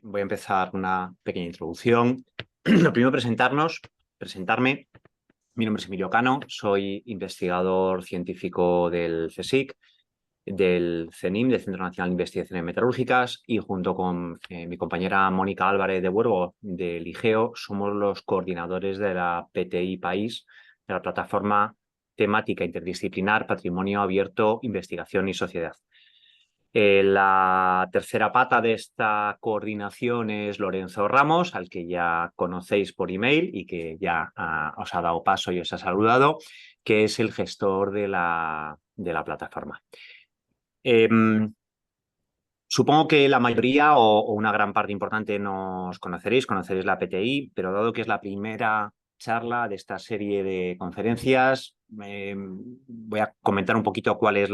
Voy a empezar una pequeña introducción. Lo primero, presentarme. Mi nombre es Emilio Cano, soy investigador científico del CSIC, del CENIM, del Centro Nacional de Investigaciones Metalúrgicas, y junto con mi compañera Mónica Álvarez de Buergo, del IGEO, somos los coordinadores de la PTI País, de la plataforma temática interdisciplinar Patrimonio Abierto, Investigación y Sociedad. La tercera pata de esta coordinación es Lorenzo Ramos, al que ya conocéis por email y que ya os ha dado paso y os ha saludado, que es el gestor de la plataforma. Supongo que la mayoría o una gran parte importante nos conoceréis la PTI, pero dado que es la primera charla de esta serie de conferencias, voy a comentar un poquito qué es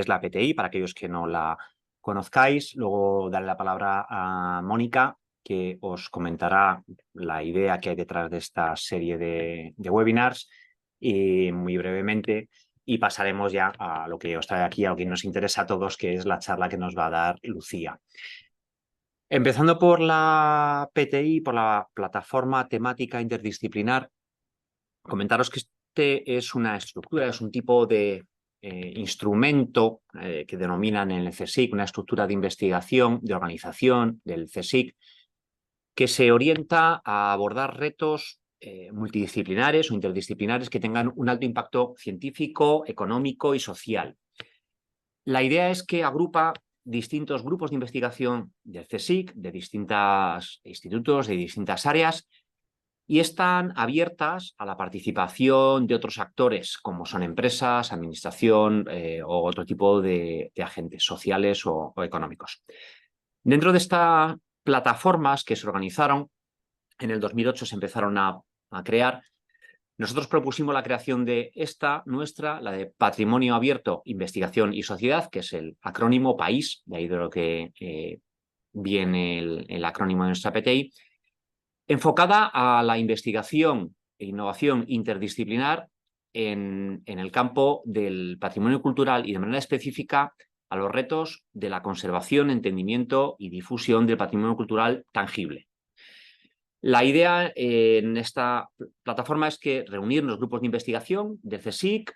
la PTI para aquellos que no la conozcáis. Luego daré la palabra a Mónica, que os comentará la idea que hay detrás de esta serie de webinars, y muy brevemente. Y pasaremos ya a lo que os trae aquí, a lo que nos interesa a todos, que es la charla que nos va a dar Lucía. Empezando por la PTI, por la plataforma temática interdisciplinar, comentaros que este es una estructura, es un tipo de instrumento que denominan en el CSIC, una estructura de investigación, de organización del CSIC, que se orienta a abordar retos multidisciplinares o interdisciplinares que tengan un alto impacto científico, económico y social. La idea es que agrupa distintos grupos de investigación del CSIC, de distintos institutos, de distintas áreas, y están abiertas a la participación de otros actores, como son empresas, administración o otro tipo de agentes sociales o económicos. Dentro de estas plataformas que se organizaron, en el 2008 se empezaron a crear. Nosotros propusimos la creación de esta nuestra, la de Patrimonio Abierto, Investigación y Sociedad, que es el acrónimo PAIS, de ahí de lo que viene el acrónimo de nuestra PTI, enfocada a la investigación e innovación interdisciplinar en el campo del patrimonio cultural y de manera específica a los retos de la conservación, entendimiento y difusión del patrimonio cultural tangible. La idea en esta plataforma es que reunirnos grupos de investigación de CSIC,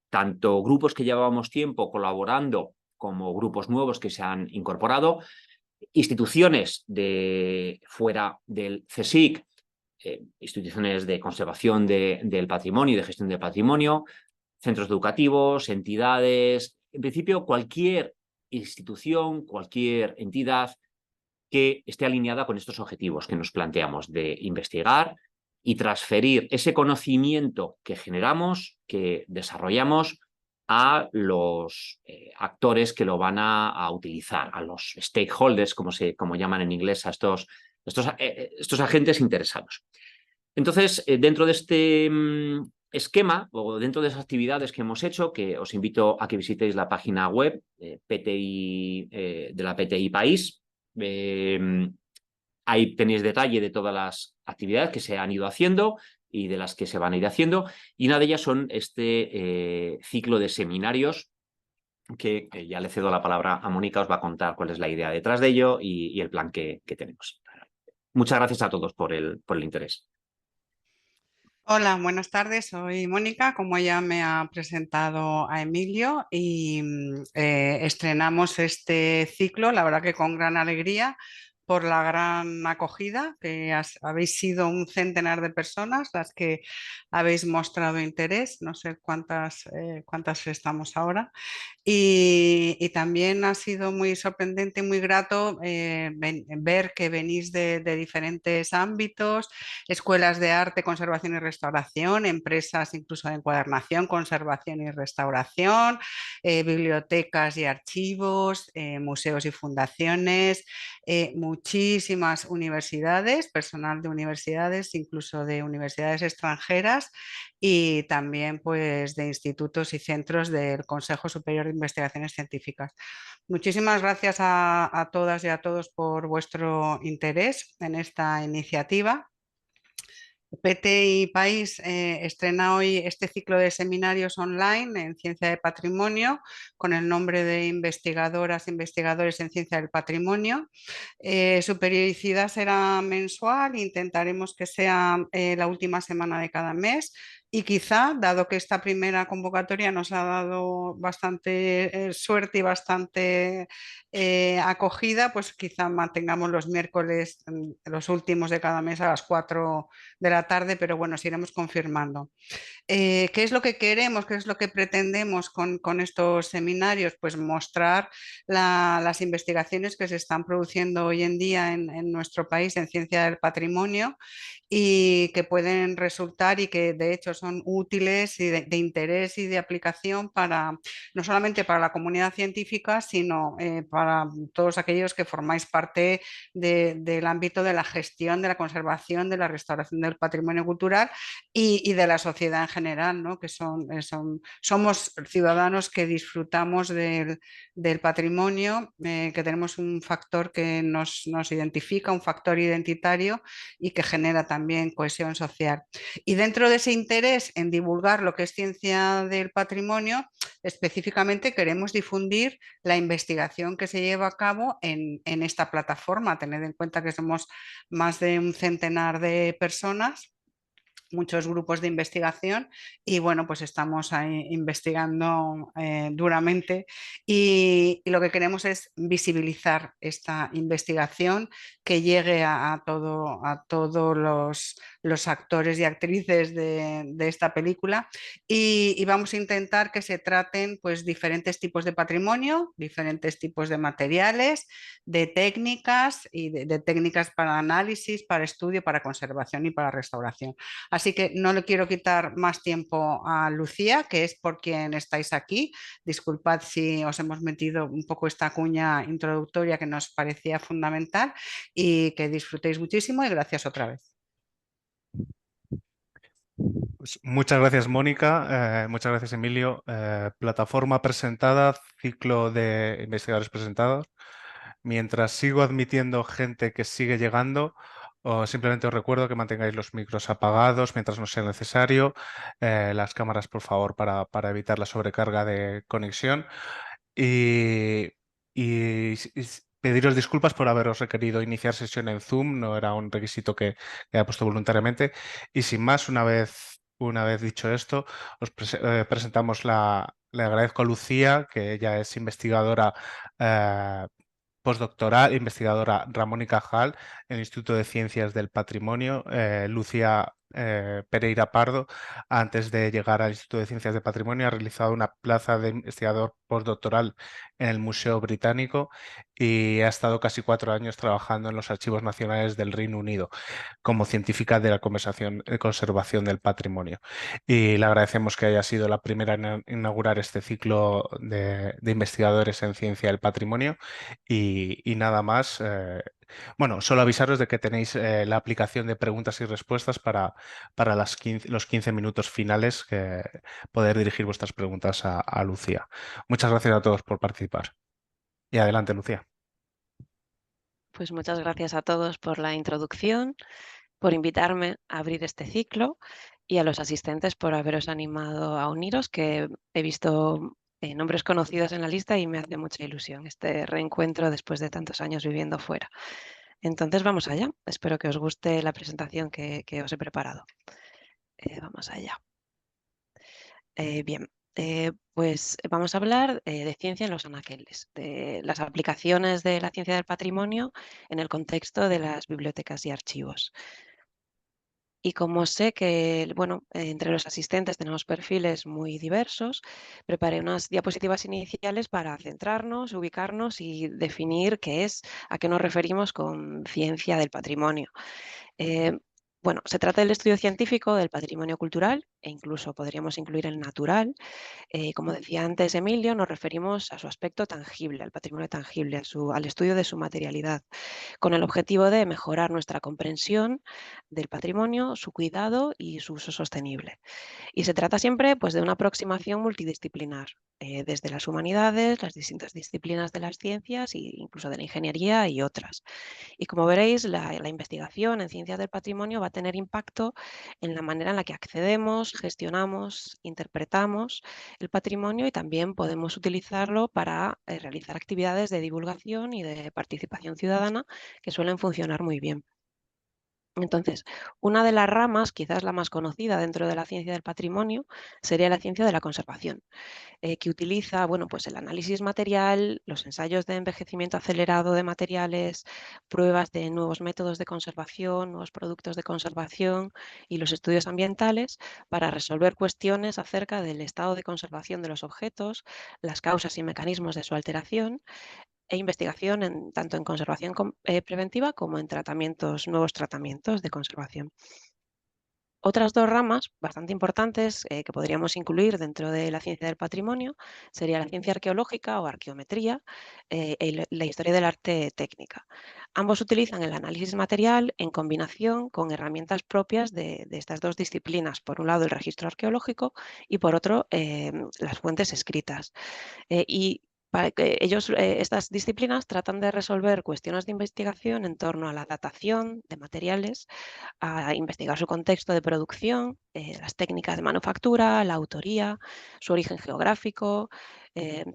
tanto grupos que llevábamos tiempo colaborando como grupos nuevos que se han incorporado, instituciones de fuera del CSIC, instituciones de conservación del patrimonio y de gestión del patrimonio, centros educativos, entidades, en principio cualquier institución, cualquier entidad que esté alineada con estos objetivos que nos planteamos de investigar y transferir ese conocimiento que generamos, que desarrollamos, a los actores que lo van a utilizar, a los stakeholders, como llaman en inglés, a estos agentes interesados. Entonces, dentro de este esquema o dentro de esas actividades que hemos hecho, que os invito a que visitéis la página web PTI, de la PTI País. Ahí tenéis detalle de todas las actividades que se han ido haciendo y de las que se van a ir haciendo, y una de ellas son este ciclo de seminarios que ya le cedo la palabra a Mónica, os va a contar cuál es la idea detrás de ello y el plan que tenemos. Muchas gracias a todos por el interés. Hola, buenas tardes. Soy Mónica, como ya me ha presentado a Emilio, y estrenamos este ciclo, la verdad que con gran alegría, por la gran acogida, que habéis sido un centenar de personas las que habéis mostrado interés, no sé cuántas estamos ahora. Y también ha sido muy sorprendente y muy grato ver que venís de diferentes ámbitos, escuelas de arte, conservación y restauración, empresas incluso de encuadernación, conservación y restauración, bibliotecas y archivos, museos y fundaciones, muchísimas universidades, personal de universidades, incluso de universidades extranjeras, y también pues de institutos y centros del Consejo Superior de Investigaciones Científicas. Muchísimas gracias a todas y a todos por vuestro interés en esta iniciativa. PTI País estrena hoy este ciclo de seminarios online en Ciencia del Patrimonio con el nombre de Investigadoras e Investigadores en Ciencia del Patrimonio. Su periodicidad será mensual, intentaremos que sea la última semana de cada mes. Y quizá, dado que esta primera convocatoria nos ha dado bastante suerte y bastante acogida, pues quizá mantengamos los miércoles, los últimos de cada mes a las 4 de la tarde, pero bueno, os iremos confirmando. ¿Qué es lo que queremos? ¿Qué es lo que pretendemos con estos seminarios? Pues mostrar las investigaciones que se están produciendo hoy en día en nuestro país en ciencia del patrimonio y que pueden resultar y que de hecho son útiles y de interés y de aplicación para no solamente para la comunidad científica, sino para todos aquellos que formáis parte del ámbito de la gestión, de la conservación, de la restauración del patrimonio cultural y de la sociedad en general, ¿no? Que somos ciudadanos que disfrutamos del patrimonio, que tenemos un factor que nos identifica, un factor identitario y que genera también cohesión social. Y dentro de ese interés en divulgar lo que es ciencia del patrimonio, específicamente queremos difundir la investigación que se lleva a cabo en esta plataforma. Tened en cuenta que somos más de un centenar de personas, muchos grupos de investigación y bueno, pues estamos ahí investigando duramente y lo que queremos es visibilizar esta investigación que llegue a todos los actores y actrices de esta película y vamos a intentar que se traten pues diferentes tipos de patrimonio, diferentes tipos de materiales, de técnicas y de técnicas para análisis, para estudio, para conservación y para restauración. Así que no le quiero quitar más tiempo a Lucía, que es por quien estáis aquí. Disculpad si os hemos metido un poco esta cuña introductoria que nos parecía fundamental y que disfrutéis muchísimo y gracias otra vez. Pues muchas gracias, Mónica. Muchas gracias, Emilio. Plataforma presentada, ciclo de investigadores presentados. Mientras sigo admitiendo gente que sigue llegando, simplemente os recuerdo que mantengáis los micros apagados mientras no sea necesario. Las cámaras, por favor, para evitar la sobrecarga de conexión. Y pediros disculpas por haberos requerido iniciar sesión en Zoom, no era un requisito que haya puesto voluntariamente. Y sin más, una vez dicho esto, os presentamos le agradezco a Lucía, que ella es investigadora postdoctoral, investigadora Ramón y Cajal, en el Instituto de Ciencias del Patrimonio. Lucía Pereira Pardo, antes de llegar al Instituto de Ciencias del Patrimonio, ha realizado una plaza de investigador postdoctoral en el Museo Británico y ha estado casi 4 años trabajando en los archivos nacionales del Reino Unido como científica de la conservación del patrimonio. Y le agradecemos que haya sido la primera en inaugurar este ciclo de investigadores en ciencia del patrimonio. Y nada más. Bueno, solo avisaros de que tenéis la aplicación de preguntas y respuestas para los 15 minutos finales, que poder dirigir vuestras preguntas a Lucía. Muchas gracias a todos por participar. Y adelante, Lucía. Pues muchas gracias a todos por la introducción, por invitarme a abrir este ciclo y a los asistentes por haberos animado a uniros, que he visto nombres conocidos en la lista y me hace mucha ilusión este reencuentro después de tantos años viviendo fuera. Entonces vamos allá. Espero que os guste la presentación que os he preparado. Vamos allá. Bien, pues vamos a hablar de ciencia en los anaqueles, de las aplicaciones de la ciencia del patrimonio en el contexto de las bibliotecas y archivos. Y como sé que, bueno, entre los asistentes tenemos perfiles muy diversos, preparé unas diapositivas iniciales para centrarnos, ubicarnos y definir a qué nos referimos con ciencia del patrimonio. Bueno, se trata del estudio científico del patrimonio cultural e incluso podríamos incluir el natural. Como decía antes Emilio, nos referimos a su aspecto tangible, al patrimonio tangible, al estudio de su materialidad, con el objetivo de mejorar nuestra comprensión del patrimonio, su cuidado y su uso sostenible. Y se trata siempre, pues, de una aproximación multidisciplinar, desde las humanidades, las distintas disciplinas de las ciencias e incluso de la ingeniería y otras. Y como veréis, la investigación en ciencias del patrimonio va a tener impacto en la manera en la que accedemos, gestionamos, interpretamos el patrimonio, y también podemos utilizarlo para realizar actividades de divulgación y de participación ciudadana que suelen funcionar muy bien. Entonces, una de las ramas, quizás la más conocida dentro de la ciencia del patrimonio, sería la ciencia de la conservación, que utiliza, bueno, pues el análisis material, los ensayos de envejecimiento acelerado de materiales, pruebas de nuevos métodos de conservación, nuevos productos de conservación y los estudios ambientales para resolver cuestiones acerca del estado de conservación de los objetos, las causas y mecanismos de su alteración, e investigación tanto en conservación preventiva como en nuevos tratamientos de conservación. Otras dos ramas bastante importantes que podríamos incluir dentro de la ciencia del patrimonio sería la ciencia arqueológica o arqueometría y la historia del arte técnica. Ambos utilizan el análisis material en combinación con herramientas propias de estas dos disciplinas. Por un lado, el registro arqueológico y por otro, las fuentes escritas. Y para que estas disciplinas tratan de resolver cuestiones de investigación en torno a la datación de materiales, a investigar su contexto de producción, las técnicas de manufactura, la autoría, su origen geográfico,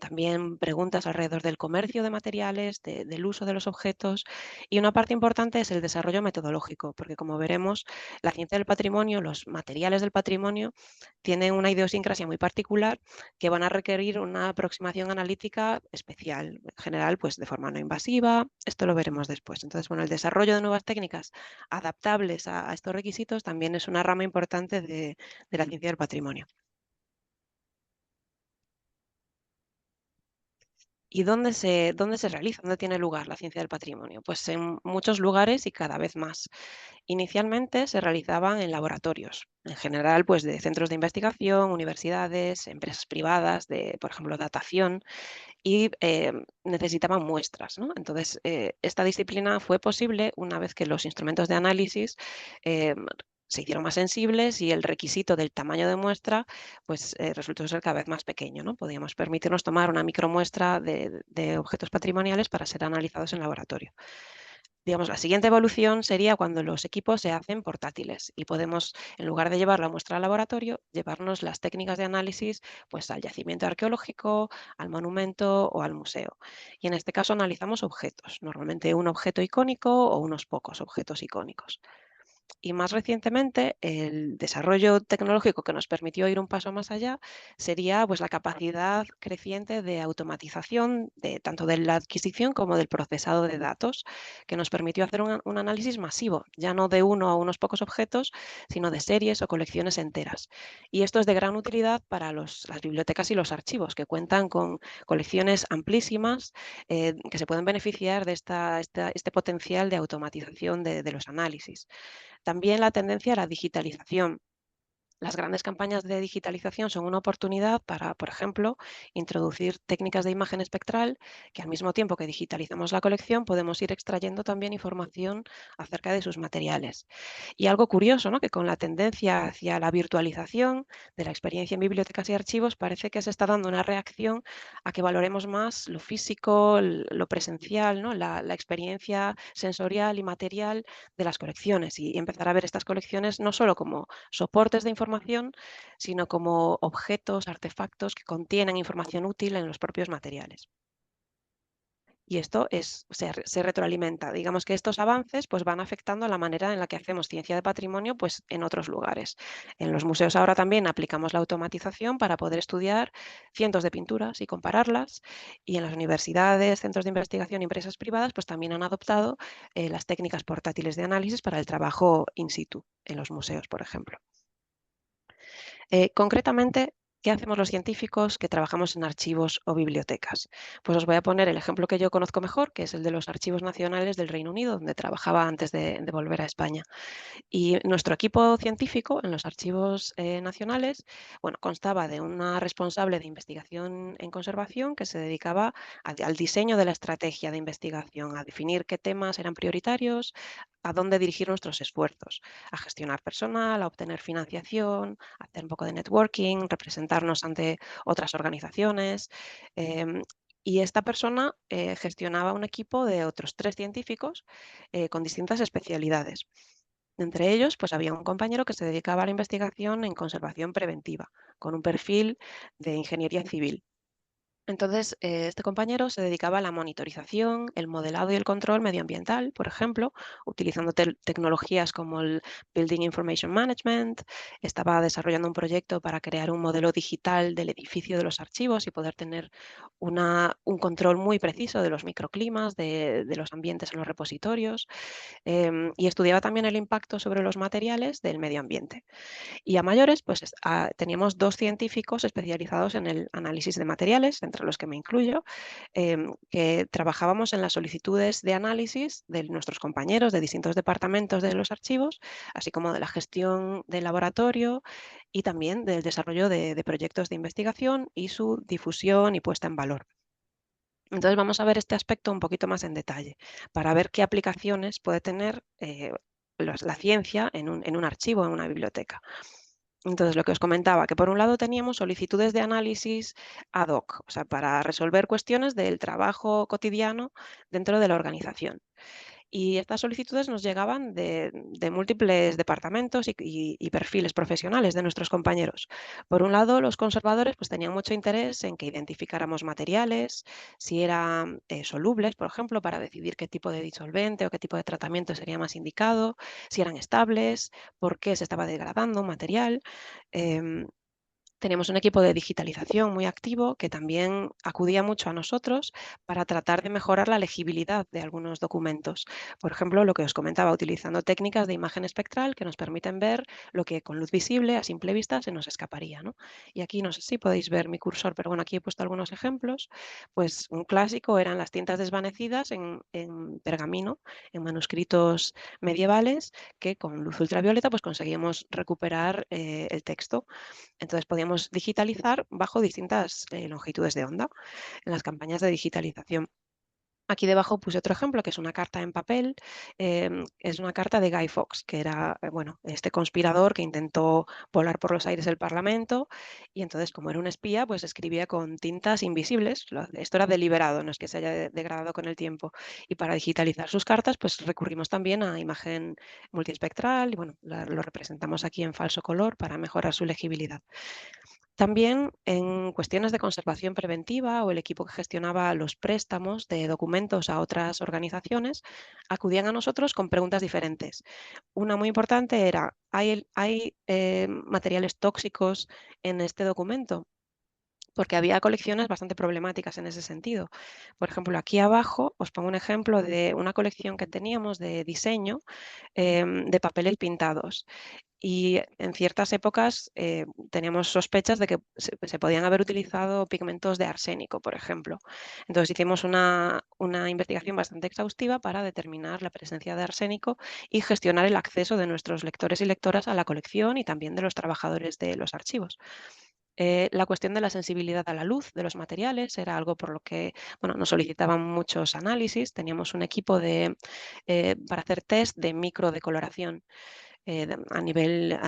también preguntas alrededor del comercio de materiales, del uso de los objetos. Y una parte importante es el desarrollo metodológico, porque como veremos, la ciencia del patrimonio, los materiales del patrimonio, tienen una idiosincrasia muy particular que van a requerir una aproximación analítica especial, en general, pues de forma no invasiva. Esto lo veremos después. Entonces, bueno, el desarrollo de nuevas técnicas adaptables a estos requisitos también es una rama importante de la ciencia del patrimonio. ¿Y dónde se realiza? ¿Dónde tiene lugar la ciencia del patrimonio? Pues en muchos lugares y cada vez más. Inicialmente se realizaban en laboratorios, en general, pues de centros de investigación, universidades, empresas privadas de, por ejemplo, datación, y necesitaban muestras, ¿no? Entonces, esta disciplina fue posible una vez que los instrumentos de análisis eh, se hicieron más sensibles y el requisito del tamaño de muestra, pues resultó ser cada vez más pequeño, ¿no? Podíamos permitirnos tomar una micromuestra de objetos patrimoniales para ser analizados en laboratorio. Digamos, la siguiente evolución sería cuando los equipos se hacen portátiles y podemos, en lugar de llevar la muestra al laboratorio, llevarnos las técnicas de análisis, pues, al yacimiento arqueológico, al monumento o al museo. Y en este caso analizamos objetos, normalmente un objeto icónico o unos pocos objetos icónicos. Y más recientemente, el desarrollo tecnológico que nos permitió ir un paso más allá sería, pues, la capacidad creciente de automatización tanto de la adquisición como del procesado de datos, que nos permitió hacer un análisis masivo, ya no de uno o unos pocos objetos, sino de series o colecciones enteras. Y esto es de gran utilidad para las bibliotecas y los archivos, que cuentan con colecciones amplísimas que se pueden beneficiar de este potencial de automatización de los análisis. También la tendencia a la digitalización. Las grandes campañas de digitalización son una oportunidad para, por ejemplo, introducir técnicas de imagen espectral que, al mismo tiempo que digitalizamos la colección, podemos ir extrayendo también información acerca de sus materiales. Y algo curioso, ¿no? Que con la tendencia hacia la virtualización de la experiencia en bibliotecas y archivos, parece que se está dando una reacción a que valoremos más lo físico, lo presencial, ¿no? La experiencia sensorial y material de las colecciones, y empezar a ver estas colecciones no solo como soportes de información, sino como objetos, artefactos que contienen información útil en los propios materiales. Y esto se retroalimenta. Digamos que estos avances, pues, van afectando la manera en la que hacemos ciencia de patrimonio, pues, en otros lugares. En los museos ahora también aplicamos la automatización para poder estudiar cientos de pinturas y compararlas. Y en las universidades, centros de investigación y empresas privadas, pues también han adoptado las técnicas portátiles de análisis para el trabajo in situ, en los museos, por ejemplo. Concretamente, ¿Qué hacemos los científicos que trabajamos en archivos o bibliotecas? Pues os voy a poner el ejemplo que yo conozco mejor, que es el de los archivos nacionales del Reino Unido, donde trabajaba antes de volver a España. Y nuestro equipo científico en los archivos nacionales, bueno, constaba de una responsable de investigación en conservación que se dedicaba al diseño de la estrategia de investigación, a definir qué temas eran prioritarios, a dónde dirigir nuestros esfuerzos, a gestionar personal, a obtener financiación, a hacer un poco de networking, representarnos ante otras organizaciones. em, y esta persona gestionaba un equipo de otros 3 científicos con distintas especialidades. Entre ellos, pues había un compañero que se dedicaba a la investigación en conservación preventiva, con un perfil de ingeniería civil. Entonces, este compañero se dedicaba a la monitorización, el modelado y el control medioambiental, por ejemplo, utilizando tecnologías como el Building Information Management. Estaba desarrollando un proyecto para crear un modelo digital del edificio de los archivos y poder tener un control muy preciso de los microclimas, de los ambientes en los repositorios. Y estudiaba también el impacto sobre los materiales del medio ambiente. Y a mayores, pues teníamos 2 científicos especializados en el análisis de materiales, entre los que me incluyo, que trabajábamos en las solicitudes de análisis de nuestros compañeros de distintos departamentos de los archivos, así como de la gestión del laboratorio y también del desarrollo de proyectos de investigación y su difusión y puesta en valor. Entonces vamos a ver este aspecto un poquito más en detalle, para ver qué aplicaciones puede tener la ciencia en un archivo, en una biblioteca. Entonces, lo que os comentaba, que por un lado teníamos solicitudes de análisis ad hoc, o sea, para resolver cuestiones del trabajo cotidiano dentro de la organización. Y estas solicitudes nos llegaban de múltiples departamentos y perfiles profesionales de nuestros compañeros. Por un lado, los conservadores pues, tenían mucho interés en que identificáramos materiales, si eran solubles, por ejemplo, para decidir qué tipo de disolvente o qué tipo de tratamiento sería más indicado, si eran estables, por qué se estaba degradando un material. em, Teníamos un equipo de digitalización muy activo que también acudía mucho a nosotros para tratar de mejorar la legibilidad de algunos documentos. Por ejemplo, lo que os comentaba, utilizando técnicas de imagen espectral que nos permiten ver lo que con luz visible a simple vista se nos escaparía, ¿no? Y aquí no sé si podéis ver mi cursor, pero bueno, aquí he puesto algunos ejemplos. Pues un clásico eran las tintas desvanecidas en pergamino, en manuscritos medievales, que con luz ultravioleta pues conseguíamos recuperar el texto. Entonces podíamos digitalizar bajo distintas longitudes de onda en las campañas de digitalización. Aquí debajo puse otro ejemplo, que es una carta en papel. Es una carta de Guy Fawkes, que era bueno, este conspirador que intentó volar por los aires del Parlamento y entonces, como era un espía, pues escribía con tintas invisibles. Esto era deliberado, no es que se haya degradado con el tiempo. Y para digitalizar sus cartas, pues recurrimos también a imagen multiespectral y bueno, lo representamos aquí en falso color para mejorar su legibilidad. También en cuestiones de conservación preventiva o el equipo que gestionaba los préstamos de documentos a otras organizaciones acudían a nosotros con preguntas diferentes. Una muy importante era, ¿hay materiales tóxicos en este documento? Porque había colecciones bastante problemáticas en ese sentido. Por ejemplo, aquí abajo os pongo un ejemplo de una colección que teníamos de diseño de papeles pintados. Y en ciertas épocas teníamos sospechas de que se podían haber utilizado pigmentos de arsénico, por ejemplo. Entonces hicimos una investigación bastante exhaustiva para determinar la presencia de arsénico y gestionar el acceso de nuestros lectores y lectoras a la colección y también de los trabajadores de los archivos. La cuestión de la sensibilidad a la luz de los materiales era algo por lo que bueno, nos solicitaban muchos análisis. Teníamos un equipo para hacer test de microdecoloración a nivel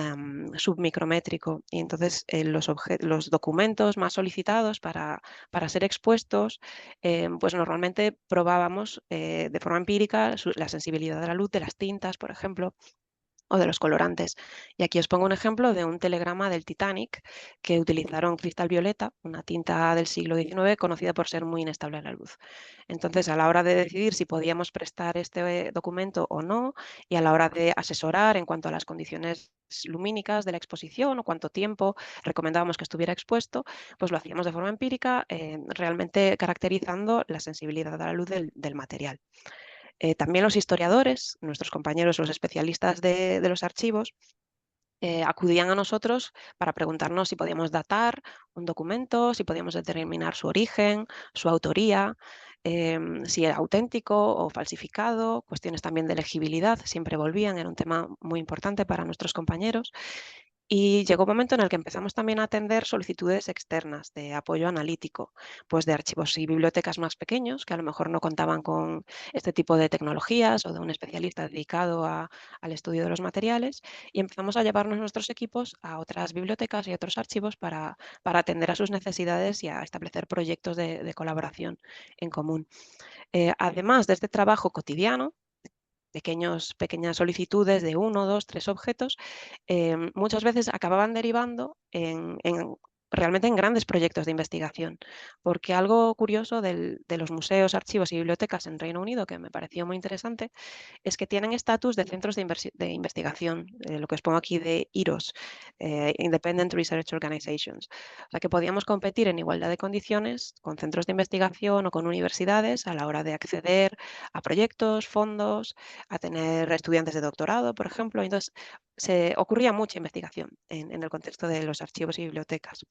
submicrométrico. Y entonces los documentos más solicitados para ser expuestos, pues normalmente probábamos de forma empírica la sensibilidad a la luz de las tintas, por ejemplo, o de los colorantes. Y aquí os pongo un ejemplo de un telegrama del Titanic que utilizaron cristal violeta, una tinta del siglo XIX conocida por ser muy inestable a la luz. Entonces, a la hora de decidir si podíamos prestar este documento o no, y a la hora de asesorar en cuanto a las condiciones lumínicas de la exposición o cuánto tiempo recomendábamos que estuviera expuesto, pues lo hacíamos de forma empírica, realmente caracterizando la sensibilidad a la luz del material. También los historiadores, nuestros compañeros, los especialistas de los archivos, acudían a nosotros para preguntarnos si podíamos datar un documento, si podíamos determinar su origen, su autoría, si era auténtico o falsificado, cuestiones también de legibilidad, siempre volvían, era un tema muy importante para nuestros compañeros. Y llegó un momento en el que empezamos también a atender solicitudes externas de apoyo analítico, pues de archivos y bibliotecas más pequeños que a lo mejor no contaban con este tipo de tecnologías o de un especialista dedicado al estudio de los materiales, y empezamos a llevarnos nuestros equipos a otras bibliotecas y otros archivos para atender a sus necesidades y a establecer proyectos de colaboración en común. Además de este trabajo cotidiano, pequeñas solicitudes de 1, 2, 3 objetos, muchas veces acababan derivando realmente en grandes proyectos de investigación. Porque algo curioso de los museos, archivos y bibliotecas en Reino Unido, que me pareció muy interesante, es que tienen estatus de centros de investigación, lo que os pongo aquí de IROS, Independent Research Organizations. O sea, que podíamos competir en igualdad de condiciones con centros de investigación o con universidades a la hora de acceder a proyectos, fondos, a tener estudiantes de doctorado, por ejemplo. Entonces, se ocurría mucha investigación en el contexto de los archivos y bibliotecas.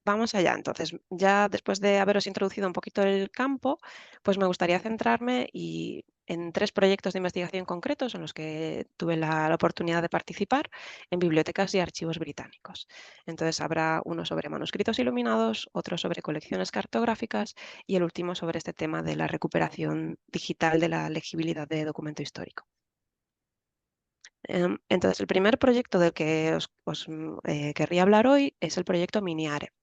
Vamos allá, entonces, ya después de haberos introducido un poquito el campo, pues me gustaría centrarme en 3 proyectos de investigación concretos en los que tuve la oportunidad de participar en bibliotecas y archivos británicos. Entonces, habrá uno sobre manuscritos iluminados, otro sobre colecciones cartográficas y el último sobre este tema de la recuperación digital de la legibilidad de documento histórico. Entonces, el primer proyecto del que querría hablar hoy es el proyecto Miniare,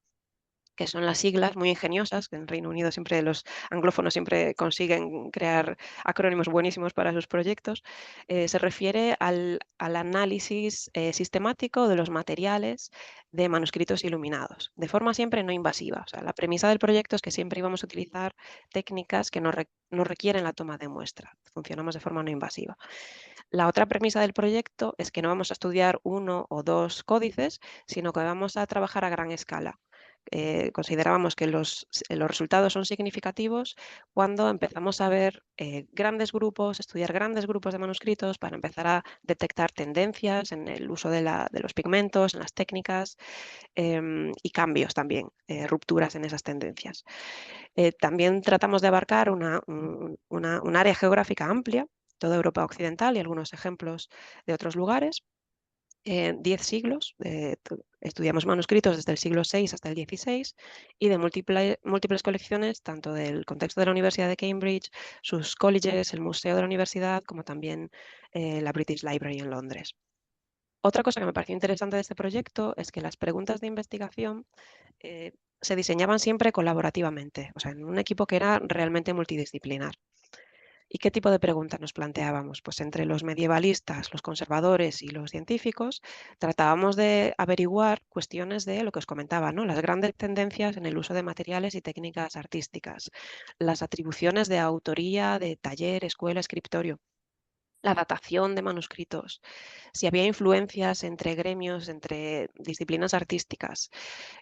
que son las siglas muy ingeniosas, que en Reino Unido siempre los anglófonos siempre consiguen crear acrónimos buenísimos para sus proyectos. Se refiere al análisis sistemático de los materiales de manuscritos iluminados, de forma siempre no invasiva. O sea, la premisa del proyecto es que siempre íbamos a utilizar técnicas que no requieren la toma de muestra. Funcionamos de forma no invasiva. La otra premisa del proyecto es que no vamos a estudiar 1 o 2 códices, sino que vamos a trabajar a gran escala. Considerábamos que los resultados son significativos cuando empezamos a ver grandes grupos, estudiar grandes grupos de manuscritos para empezar a detectar tendencias en el uso de los pigmentos, en las técnicas, y cambios también, rupturas en esas tendencias. También tratamos de abarcar un área geográfica amplia, toda Europa occidental y algunos ejemplos de otros lugares. 10 siglos, estudiamos manuscritos desde el siglo VI hasta el XVI y de múltiples colecciones, tanto del contexto de la Universidad de Cambridge, sus colleges, el museo de la universidad, como también la British Library en Londres. Otra cosa que me pareció interesante de este proyecto es que las preguntas de investigación se diseñaban siempre colaborativamente, o sea, en un equipo que era realmente multidisciplinar. ¿Y qué tipo de preguntas nos planteábamos? Pues entre los medievalistas, los conservadores y los científicos tratábamos de averiguar cuestiones de lo que os comentaba, ¿no? Las grandes tendencias en el uso de materiales y técnicas artísticas, las atribuciones de autoría, de taller, escuela, escritorio, la datación de manuscritos, si había influencias entre gremios, entre disciplinas artísticas,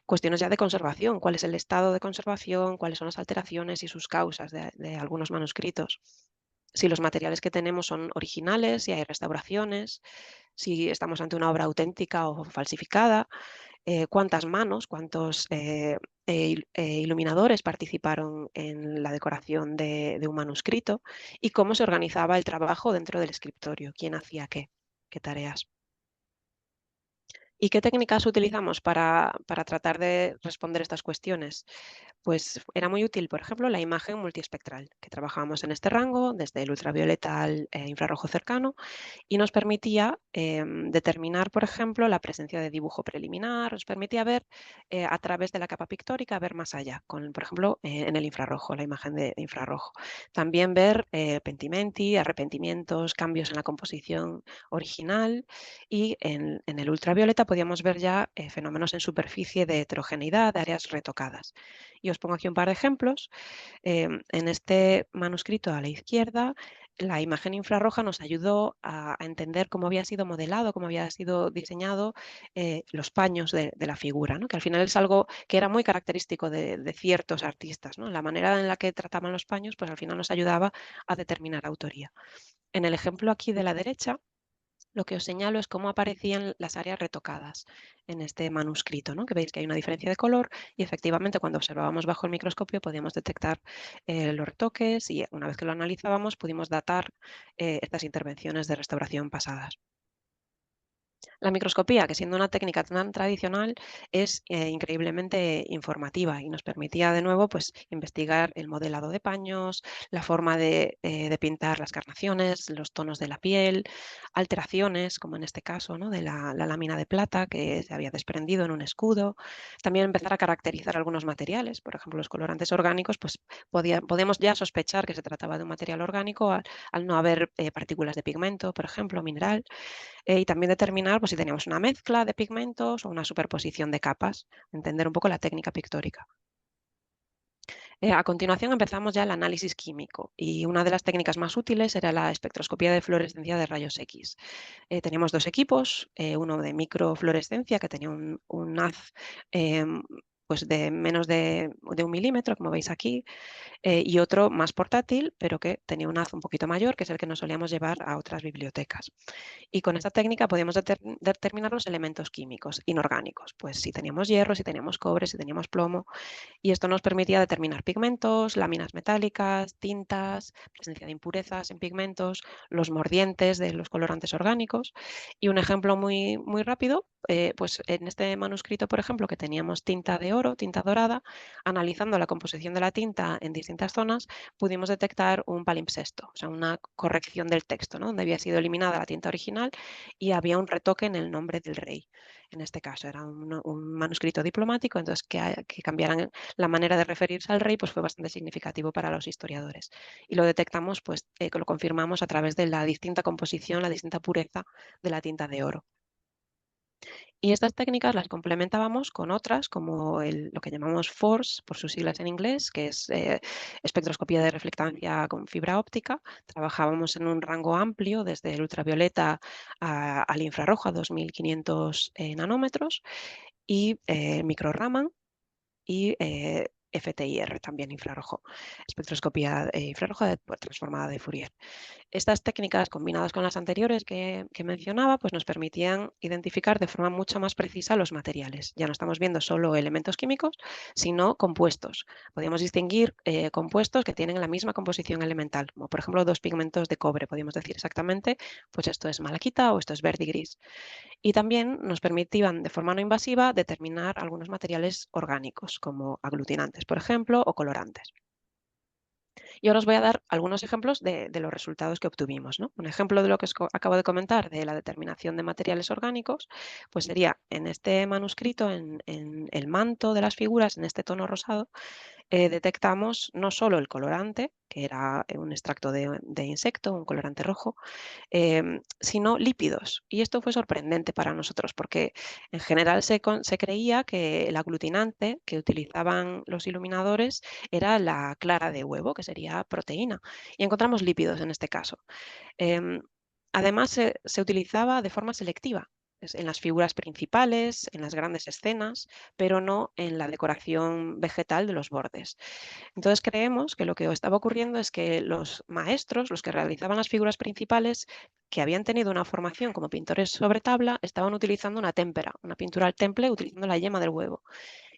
cuestiones ya de conservación, cuál es el estado de conservación, cuáles son las alteraciones y sus causas de algunos manuscritos, si los materiales que tenemos son originales, si hay restauraciones, si estamos ante una obra auténtica o falsificada, cuántas manos, cuántos iluminadores participaron en la decoración de un manuscrito y cómo se organizaba el trabajo dentro del escritorio, quién hacía qué tareas. ¿Y qué técnicas utilizamos para tratar de responder estas cuestiones? Pues era muy útil, por ejemplo, la imagen multiespectral, que trabajábamos en este rango, desde el ultravioleta al infrarrojo cercano, y nos permitía determinar, por ejemplo, la presencia de dibujo preliminar, nos permitía ver a través de la capa pictórica, ver más allá, por ejemplo, en el infrarrojo, la imagen de infrarrojo. También ver pentimenti, arrepentimientos, cambios en la composición original, y en el ultravioleta podíamos ver ya fenómenos en superficie de heterogeneidad, de áreas retocadas. Y os pongo aquí un par de ejemplos. En este manuscrito a la izquierda, la imagen infrarroja nos ayudó a entender cómo había sido modelado, cómo había sido diseñado los paños de la figura, ¿no? Que al final es algo que era muy característico de ciertos artistas, ¿no? La manera en la que trataban los paños, pues al final nos ayudaba a determinar autoría. En el ejemplo aquí de la derecha, lo que os señalo es cómo aparecían las áreas retocadas en este manuscrito, ¿no? Que veis que hay una diferencia de color y efectivamente cuando observábamos bajo el microscopio podíamos detectar los retoques y una vez que lo analizábamos pudimos datar estas intervenciones de restauración pasadas. La microscopía, que siendo una técnica tan tradicional, es increíblemente informativa y nos permitía de nuevo pues, investigar el modelado de paños, la forma de pintar las carnaciones, los tonos de la piel, alteraciones, como en este caso, ¿no? de la lámina de plata que se había desprendido en un escudo. También empezar a caracterizar algunos materiales, por ejemplo, los colorantes orgánicos, pues podemos ya sospechar que se trataba de un material orgánico al no haber partículas de pigmento, por ejemplo, mineral. Y también determinar pues, si teníamos una mezcla de pigmentos o una superposición de capas, entender un poco la técnica pictórica. A continuación empezamos ya el análisis químico y una de las técnicas más útiles era la espectroscopía de fluorescencia de rayos X. Teníamos dos equipos, uno de microfluorescencia que tenía un haz pues de menos de 1 milímetro, como veis aquí, y otro más portátil, pero que tenía un haz un poquito mayor, que es el que nos solíamos llevar a otras bibliotecas. Y con esta técnica podíamos determinar los elementos químicos inorgánicos, pues si teníamos hierro, si teníamos cobre, si teníamos plomo, y esto nos permitía determinar pigmentos, láminas metálicas, tintas, presencia de impurezas en pigmentos, los mordientes de los colorantes orgánicos. Y un ejemplo muy, muy rápido, pues en este manuscrito, por ejemplo, que teníamos tinta de oro, tinta dorada, analizando la composición de la tinta en distintas zonas, pudimos detectar un palimpsesto, o sea, una corrección del texto, ¿no? Donde había sido eliminada la tinta original y había un retoque en el nombre del rey. En este caso era un manuscrito diplomático, entonces que cambiaran la manera de referirse al rey pues fue bastante significativo para los historiadores. Y lo detectamos, pues que lo confirmamos a través de la distinta composición, la distinta pureza de la tinta de oro. Y estas técnicas las complementábamos con otras, como lo que llamamos FORCE, por sus siglas en inglés, que es espectroscopía de reflectancia con fibra óptica. Trabajábamos en un rango amplio, desde el ultravioleta al infrarrojo, a 2500 nanómetros, y micro-Raman y FTIR, también infrarrojo, espectroscopía infrarroja transformada de Fourier. Estas técnicas, combinadas con las anteriores que mencionaba, pues nos permitían identificar de forma mucho más precisa los materiales. Ya no estamos viendo solo elementos químicos, sino compuestos. Podíamos distinguir compuestos que tienen la misma composición elemental, como por ejemplo dos pigmentos de cobre. Podíamos decir exactamente, pues esto es malaquita o esto es verde y gris. Y también nos permitían de forma no invasiva determinar algunos materiales orgánicos, como aglutinantes, por ejemplo, o colorantes. Y ahora os voy a dar algunos ejemplos de los resultados que obtuvimos, ¿no? Un ejemplo de lo que os acabo de comentar de la determinación de materiales orgánicos, pues sería en este manuscrito, en el manto de las figuras, en este tono rosado, detectamos no solo el colorante, que era un extracto de insecto, un colorante rojo, sino lípidos. Y esto fue sorprendente para nosotros porque en general se creía que el aglutinante que utilizaban los iluminadores era la clara de huevo, que sería proteína. Y encontramos lípidos en este caso. Em, Además, se utilizaba de forma selectiva en las figuras principales, en las grandes escenas, pero no en la decoración vegetal de los bordes. Entonces creemos que lo que estaba ocurriendo es que los maestros, los que realizaban las figuras principales, que habían tenido una formación como pintores sobre tabla, estaban utilizando una témpera, una pintura al temple utilizando la yema del huevo.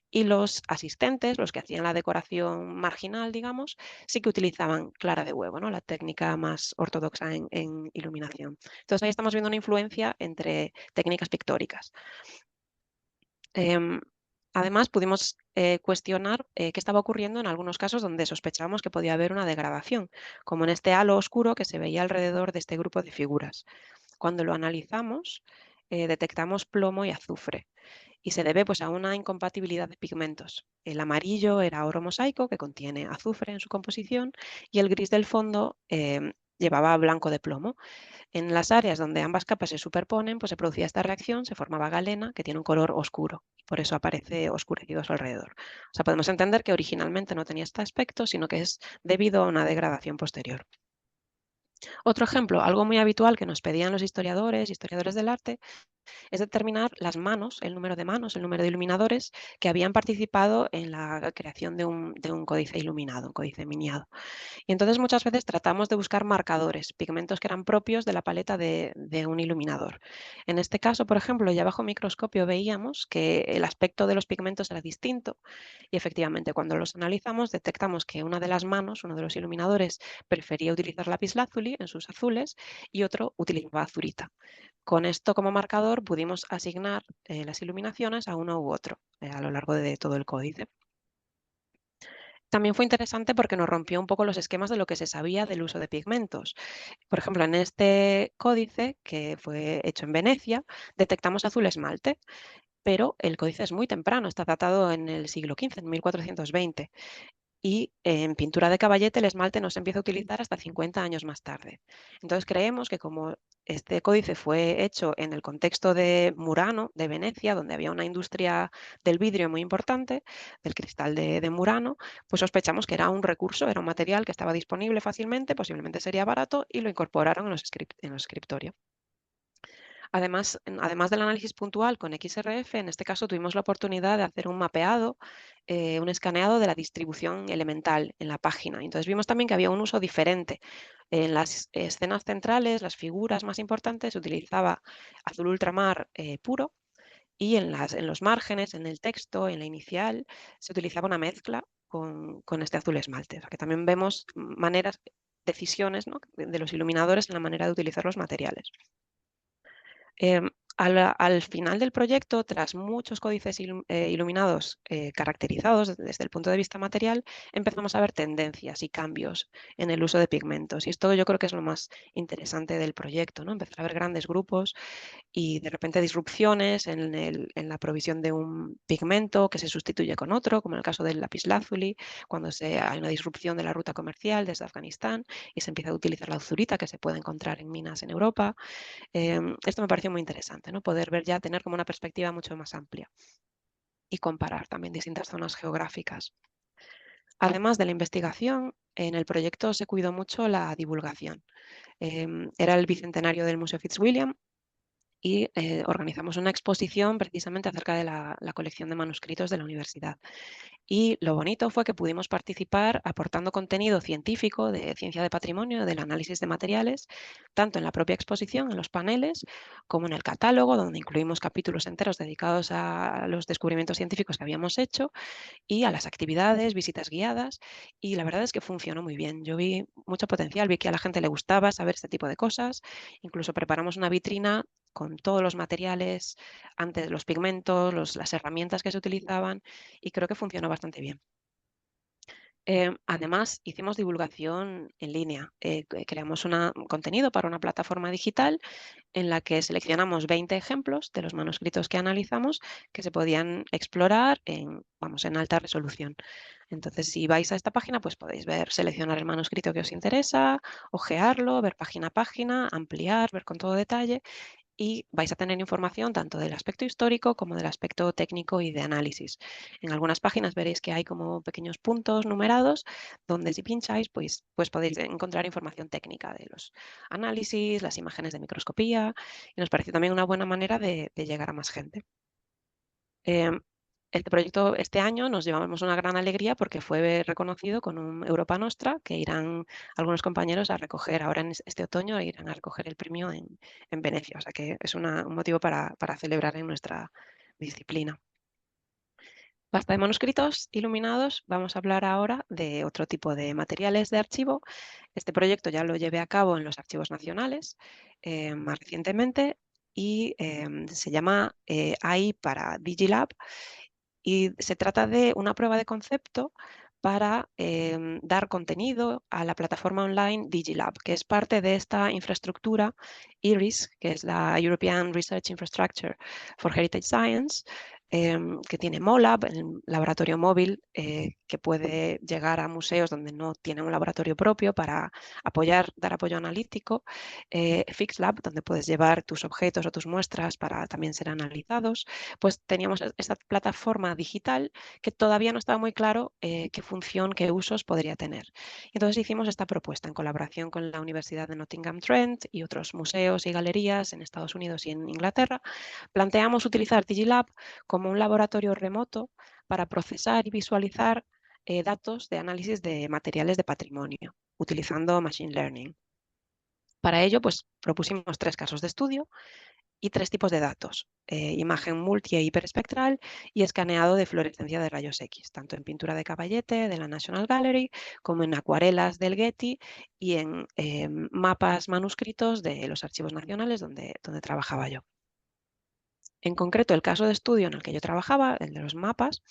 Y los asistentes, los que hacían la decoración marginal, digamos, sí que utilizaban clara de huevo, ¿no? La técnica más ortodoxa en iluminación. Entonces ahí estamos viendo una influencia entre técnicas pictóricas. Em, Además, pudimos cuestionar qué estaba ocurriendo en algunos casos donde sospechábamos que podía haber una degradación, como en este halo oscuro que se veía alrededor de este grupo de figuras. Cuando lo analizamos, detectamos plomo y azufre y se debe pues, a una incompatibilidad de pigmentos. El amarillo era oro mosaico, que contiene azufre en su composición, y el gris del fondo llevaba blanco de plomo. En las áreas donde ambas capas se superponen, pues se producía esta reacción, se formaba galena, que tiene un color oscuro, y por eso aparece oscurecido a su alrededor. O sea, podemos entender que originalmente no tenía este aspecto, sino que es debido a una degradación posterior. Otro ejemplo, algo muy habitual que nos pedían los historiadores del arte, es determinar las manos, el número de manos, el número de iluminadores que habían participado en la creación de un códice iluminado, un códice miniado. Y entonces muchas veces tratamos de buscar marcadores, pigmentos que eran propios de la paleta de un iluminador. En este caso, por ejemplo, ya bajo microscopio veíamos que el aspecto de los pigmentos era distinto y efectivamente cuando los analizamos detectamos que una de las manos, uno de los iluminadores, prefería utilizar lapislázuli en sus azules y otro utilizaba azurita. Con esto como marcador pudimos asignar las iluminaciones a uno u otro a lo largo de todo el códice. También fue interesante porque nos rompió un poco los esquemas de lo que se sabía del uso de pigmentos. Por ejemplo, en este códice, que fue hecho en Venecia, detectamos azul esmalte, pero el códice es muy temprano, está datado en el siglo XV, en 1420. Y en pintura de caballete el esmalte no se empieza a utilizar hasta 50 años más tarde. Entonces creemos que como este códice fue hecho en el contexto de Murano, de Venecia, donde había una industria del vidrio muy importante, del cristal de Murano, pues sospechamos que era un recurso, era un material que estaba disponible fácilmente, posiblemente sería barato y lo incorporaron en los escritorios. Además del análisis puntual con XRF, en este caso tuvimos la oportunidad de hacer un mapeado, un escaneado de la distribución elemental en la página. Entonces vimos también que había un uso diferente. En las escenas centrales, las figuras más importantes, se utilizaba azul ultramar puro y en los márgenes, en el texto, en la inicial, se utilizaba una mezcla con este azul esmalte. O sea que también vemos maneras, decisiones, ¿no?, de los iluminadores en la manera de utilizar los materiales. Al final del proyecto, tras muchos códices iluminados caracterizados desde el punto de vista material, empezamos a ver tendencias y cambios en el uso de pigmentos. Y esto yo creo que es lo más interesante del proyecto, ¿no? Empezar a ver grandes grupos y de repente disrupciones en la provisión de un pigmento que se sustituye con otro, como en el caso del lapislázuli, cuando hay una disrupción de la ruta comercial desde Afganistán y se empieza a utilizar la azurita que se puede encontrar en minas en Europa. Esto me pareció muy interesante, ¿no? Poder ver ya, tener como una perspectiva mucho más amplia y comparar también distintas zonas geográficas. Además de la investigación, en el proyecto se cuidó mucho la divulgación. Era el bicentenario del Museo Fitzwilliam y organizamos una exposición precisamente acerca de la colección de manuscritos de la universidad. Y lo bonito fue que pudimos participar aportando contenido científico de ciencia de patrimonio, del análisis de materiales, tanto en la propia exposición, en los paneles, como en el catálogo, donde incluimos capítulos enteros dedicados a los descubrimientos científicos que habíamos hecho y a las actividades, visitas guiadas. Y la verdad es que funcionó muy bien. Yo vi mucho potencial, vi que a la gente le gustaba saber este tipo de cosas. Incluso preparamos una vitrina con todos los materiales, antes los pigmentos, las herramientas que se utilizaban y creo que funcionó bastante bien. Además, hicimos divulgación en línea. Creamos un contenido para una plataforma digital en la que seleccionamos 20 ejemplos de los manuscritos que analizamos que se podían explorar en alta resolución. Entonces, si vais a esta página, pues podéis seleccionar el manuscrito que os interesa, ojearlo, ver página a página, ampliar, ver con todo detalle y vais a tener información tanto del aspecto histórico como del aspecto técnico y de análisis. En algunas páginas veréis que hay como pequeños puntos numerados donde si pincháis pues podéis encontrar información técnica de los análisis, las imágenes de microscopía y nos pareció también una buena manera de llegar a más gente. Este proyecto este año nos llevamos una gran alegría porque fue reconocido con un Europa Nostra que irán algunos compañeros a recoger ahora en este otoño, irán a recoger el premio en Venecia. O sea que es un motivo para celebrar en nuestra disciplina. Basta de manuscritos iluminados, vamos a hablar ahora de otro tipo de materiales de archivo. Este proyecto ya lo llevé a cabo en los archivos nacionales más recientemente y se llama AI para DigiLab y se trata de una prueba de concepto para dar contenido a la plataforma online DigiLab, que es parte de esta infraestructura IRIS, que es la European Research Infrastructure for Heritage Science, que tiene MOLAB, el laboratorio móvil, que puede llegar a museos donde no tienen un laboratorio propio para dar apoyo analítico, FixLab, donde puedes llevar tus objetos o tus muestras para también ser analizados. Pues teníamos esta plataforma digital que todavía no estaba muy claro qué función, qué usos podría tener. Entonces hicimos esta propuesta en colaboración con la Universidad de Nottingham Trent y otros museos y galerías en Estados Unidos y en Inglaterra. Planteamos utilizar DigiLab como un laboratorio remoto para procesar y visualizar datos de análisis de materiales de patrimonio, utilizando Machine Learning. Para ello, pues, propusimos 3 casos de estudio y 3 tipos de datos: imagen multi e hiperespectral y escaneado de fluorescencia de rayos X, tanto en pintura de Caballete de la National Gallery como en acuarelas del Getty y en mapas manuscritos de los archivos nacionales donde trabajaba yo. En concreto, el caso de estudio en el que yo trabajaba, el de los mapas,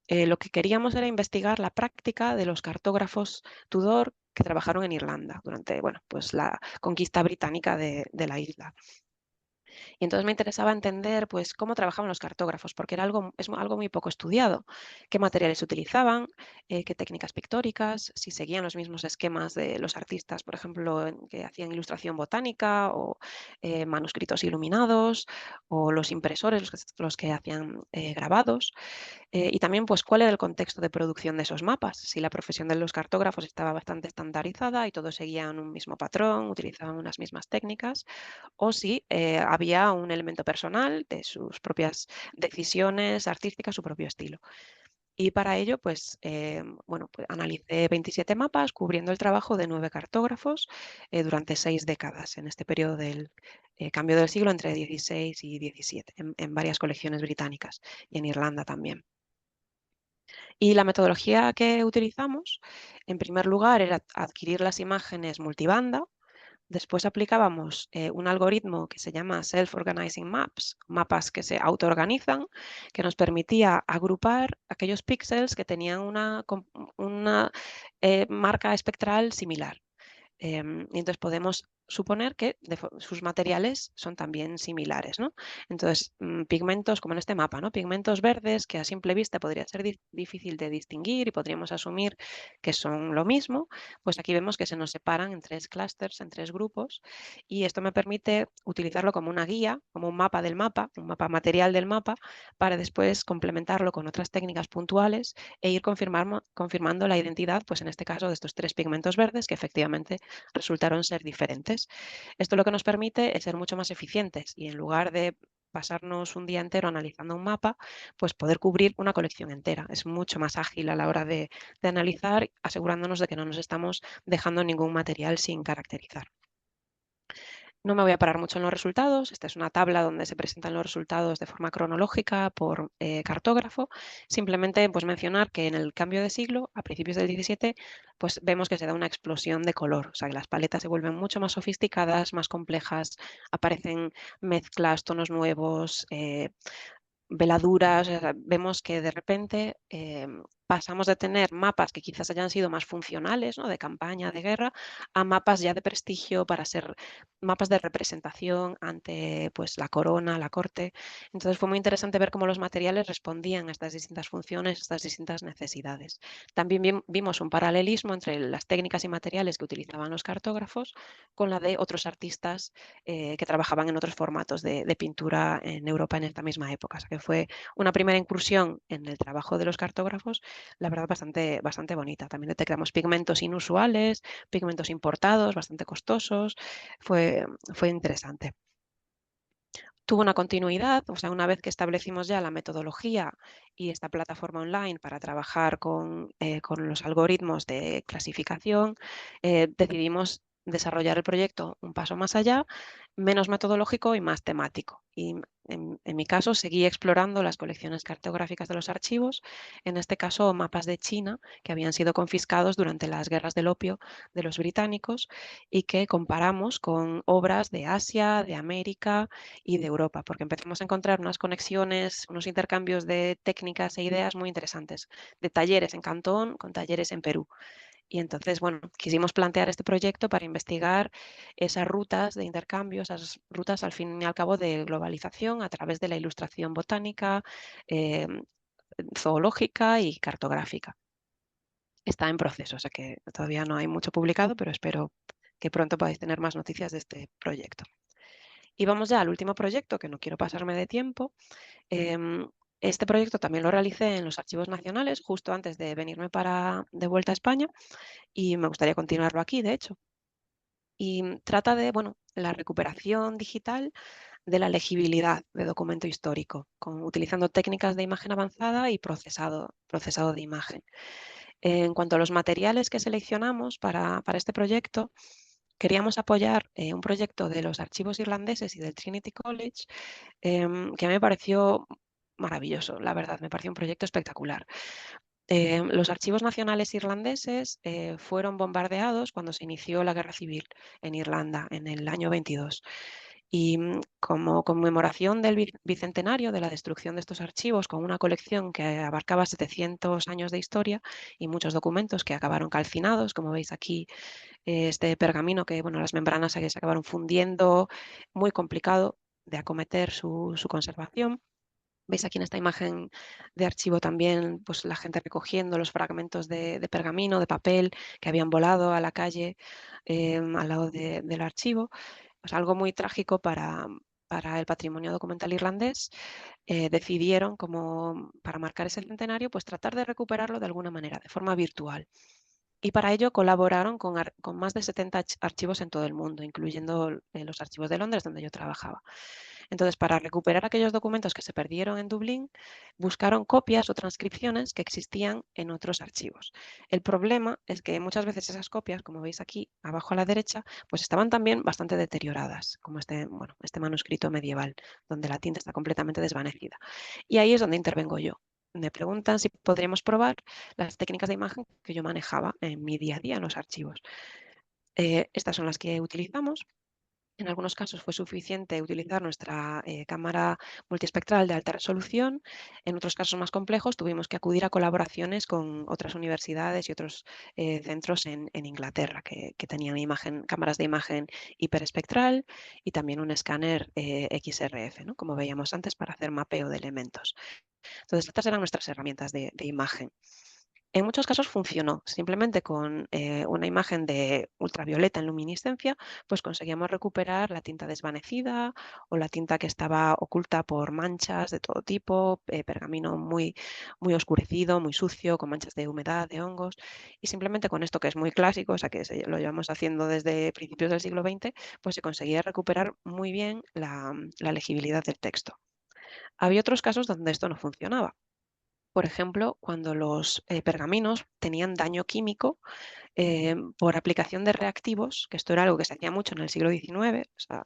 lo que queríamos era investigar la práctica de los cartógrafos Tudor que trabajaron en Irlanda durante, bueno, pues la conquista británica de la isla. Y entonces me interesaba entender, pues, cómo trabajaban los cartógrafos, porque es algo muy poco estudiado. ¿Qué materiales utilizaban? ¿Qué técnicas pictóricas? Si seguían los mismos esquemas de los artistas, por ejemplo, que hacían ilustración botánica o manuscritos iluminados, o los impresores, los que hacían grabados. Y también, pues, cuál era el contexto de producción de esos mapas, si la profesión de los cartógrafos estaba bastante estandarizada y todos seguían un mismo patrón, utilizaban unas mismas técnicas, o si había un elemento personal de sus propias decisiones artísticas, su propio estilo. Y para ello, pues, bueno, pues analicé 27 mapas cubriendo el trabajo de 9 cartógrafos durante 6 décadas, en este periodo del cambio del siglo entre 16 y 17, en varias colecciones británicas y en Irlanda también. Y la metodología que utilizamos, en primer lugar, era adquirir las imágenes multibanda. Después aplicábamos un algoritmo que se llama Self-Organizing Maps, mapas que se autoorganizan, que nos permitía agrupar aquellos píxeles que tenían una marca espectral similar. Y entonces podemos suponer que sus materiales son también similares, ¿no? Entonces, pigmentos, como en este mapa, ¿no? Pigmentos verdes que a simple vista podría ser difícil de distinguir y podríamos asumir que son lo mismo, pues aquí vemos que se nos separan en 3 clústeres, en 3 grupos, y esto me permite utilizarlo como una guía, como un mapa del mapa, un mapa material del mapa, para después complementarlo con otras técnicas puntuales e ir confirmando la identidad, pues en este caso, de estos 3 pigmentos verdes que efectivamente resultaron ser diferentes. Esto lo que nos permite es ser mucho más eficientes y, en lugar de pasarnos un día entero analizando un mapa, pues poder cubrir una colección entera. Es mucho más ágil a la hora de analizar, asegurándonos de que no nos estamos dejando ningún material sin caracterizar. No me voy a parar mucho en los resultados. Esta es una tabla donde se presentan los resultados de forma cronológica por cartógrafo. Simplemente, pues, mencionar que en el cambio de siglo, a principios del 17, pues vemos que se da una explosión de color. O sea, que las paletas se vuelven mucho más sofisticadas, más complejas, aparecen mezclas, tonos nuevos, veladuras. O sea, vemos que de repente pasamos de tener mapas que quizás hayan sido más funcionales, ¿no?, de campaña, de guerra, a mapas ya de prestigio para ser mapas de representación ante, pues, la corona, la corte. Entonces fue muy interesante ver cómo los materiales respondían a estas distintas funciones, a estas distintas necesidades. También vimos un paralelismo entre las técnicas y materiales que utilizaban los cartógrafos con la de otros artistas que trabajaban en otros formatos de pintura en Europa en esta misma época. O sea, que fue una primera incursión en el trabajo de los cartógrafos, la verdad, bastante bonita. También detectamos pigmentos inusuales, pigmentos importados, bastante costosos. Fue interesante. Tuvo una continuidad, o sea, una vez que establecimos ya la metodología y esta plataforma online para trabajar con los algoritmos de clasificación, decidimos desarrollar el proyecto un paso más allá, menos metodológico y más temático. Y en mi caso seguí explorando las colecciones cartográficas de los archivos, en este caso mapas de China que habían sido confiscados durante las guerras del opio de los británicos y que comparamos con obras de Asia, de América y de Europa, porque empezamos a encontrar unas conexiones, unos intercambios de técnicas e ideas muy interesantes, de talleres en Cantón con talleres en Perú. Y entonces, bueno, quisimos plantear este proyecto para investigar esas rutas de intercambio, esas rutas al fin y al cabo de globalización a través de la ilustración botánica, zoológica y cartográfica. Está en proceso, o sea que todavía no hay mucho publicado, pero espero que pronto podáis tener más noticias de este proyecto. Y vamos ya al último proyecto, que no quiero pasarme de tiempo. Este proyecto también lo realicé en los Archivos Nacionales justo antes de venirme de vuelta a España y me gustaría continuarlo aquí, de hecho. Y trata de, bueno, la recuperación digital de la legibilidad de documento histórico, utilizando técnicas de imagen avanzada y procesado de imagen. En cuanto a los materiales que seleccionamos para este proyecto, queríamos apoyar un proyecto de los archivos irlandeses y del Trinity College, que a mí me pareció maravilloso, la verdad, me pareció un proyecto espectacular. Los archivos nacionales irlandeses fueron bombardeados cuando se inició la guerra civil en Irlanda en el año 22. Y como conmemoración del bicentenario de la destrucción de estos archivos, con una colección que abarcaba 700 años de historia y muchos documentos que acabaron calcinados, como veis aquí, este pergamino que, bueno, las membranas se acabaron fundiendo, muy complicado de acometer su conservación. Veis aquí en esta imagen de archivo también pues, la gente recogiendo los fragmentos de pergamino, de papel que habían volado a la calle al lado del archivo. Pues algo muy trágico para el patrimonio documental irlandés. Decidieron, como para marcar ese centenario, pues tratar de recuperarlo de alguna manera, de forma virtual. Y para ello colaboraron con más de 70 archivos en todo el mundo, incluyendo los archivos de Londres, donde yo trabajaba. Entonces, para recuperar aquellos documentos que se perdieron en Dublín, buscaron copias o transcripciones que existían en otros archivos. El problema es que muchas veces esas copias, como veis aquí abajo a la derecha, pues estaban también bastante deterioradas, como este manuscrito medieval, donde la tinta está completamente desvanecida. Y ahí es donde intervengo yo. Me preguntan si podríamos probar las técnicas de imagen que yo manejaba en mi día a día en los archivos. Estas son las que utilizamos. En algunos casos fue suficiente utilizar nuestra cámara multiespectral de alta resolución. En otros casos más complejos tuvimos que acudir a colaboraciones con otras universidades y otros centros en Inglaterra que tenían cámaras de imagen hiperespectral y también un escáner XRF, ¿no? Como veíamos antes, para hacer mapeo de elementos. Entonces, estas eran nuestras herramientas de imagen. En muchos casos funcionó. Simplemente con una imagen de ultravioleta en luminiscencia, pues conseguíamos recuperar la tinta desvanecida o la tinta que estaba oculta por manchas de todo tipo, pergamino muy, muy oscurecido, muy sucio, con manchas de humedad, de hongos. Y simplemente con esto, que es muy clásico, o sea que lo llevamos haciendo desde principios del siglo XX, pues se conseguía recuperar muy bien la legibilidad del texto. Había otros casos donde esto no funcionaba. Por ejemplo, cuando los pergaminos tenían daño químico por aplicación de reactivos, que esto era algo que se hacía mucho en el siglo XIX. O sea,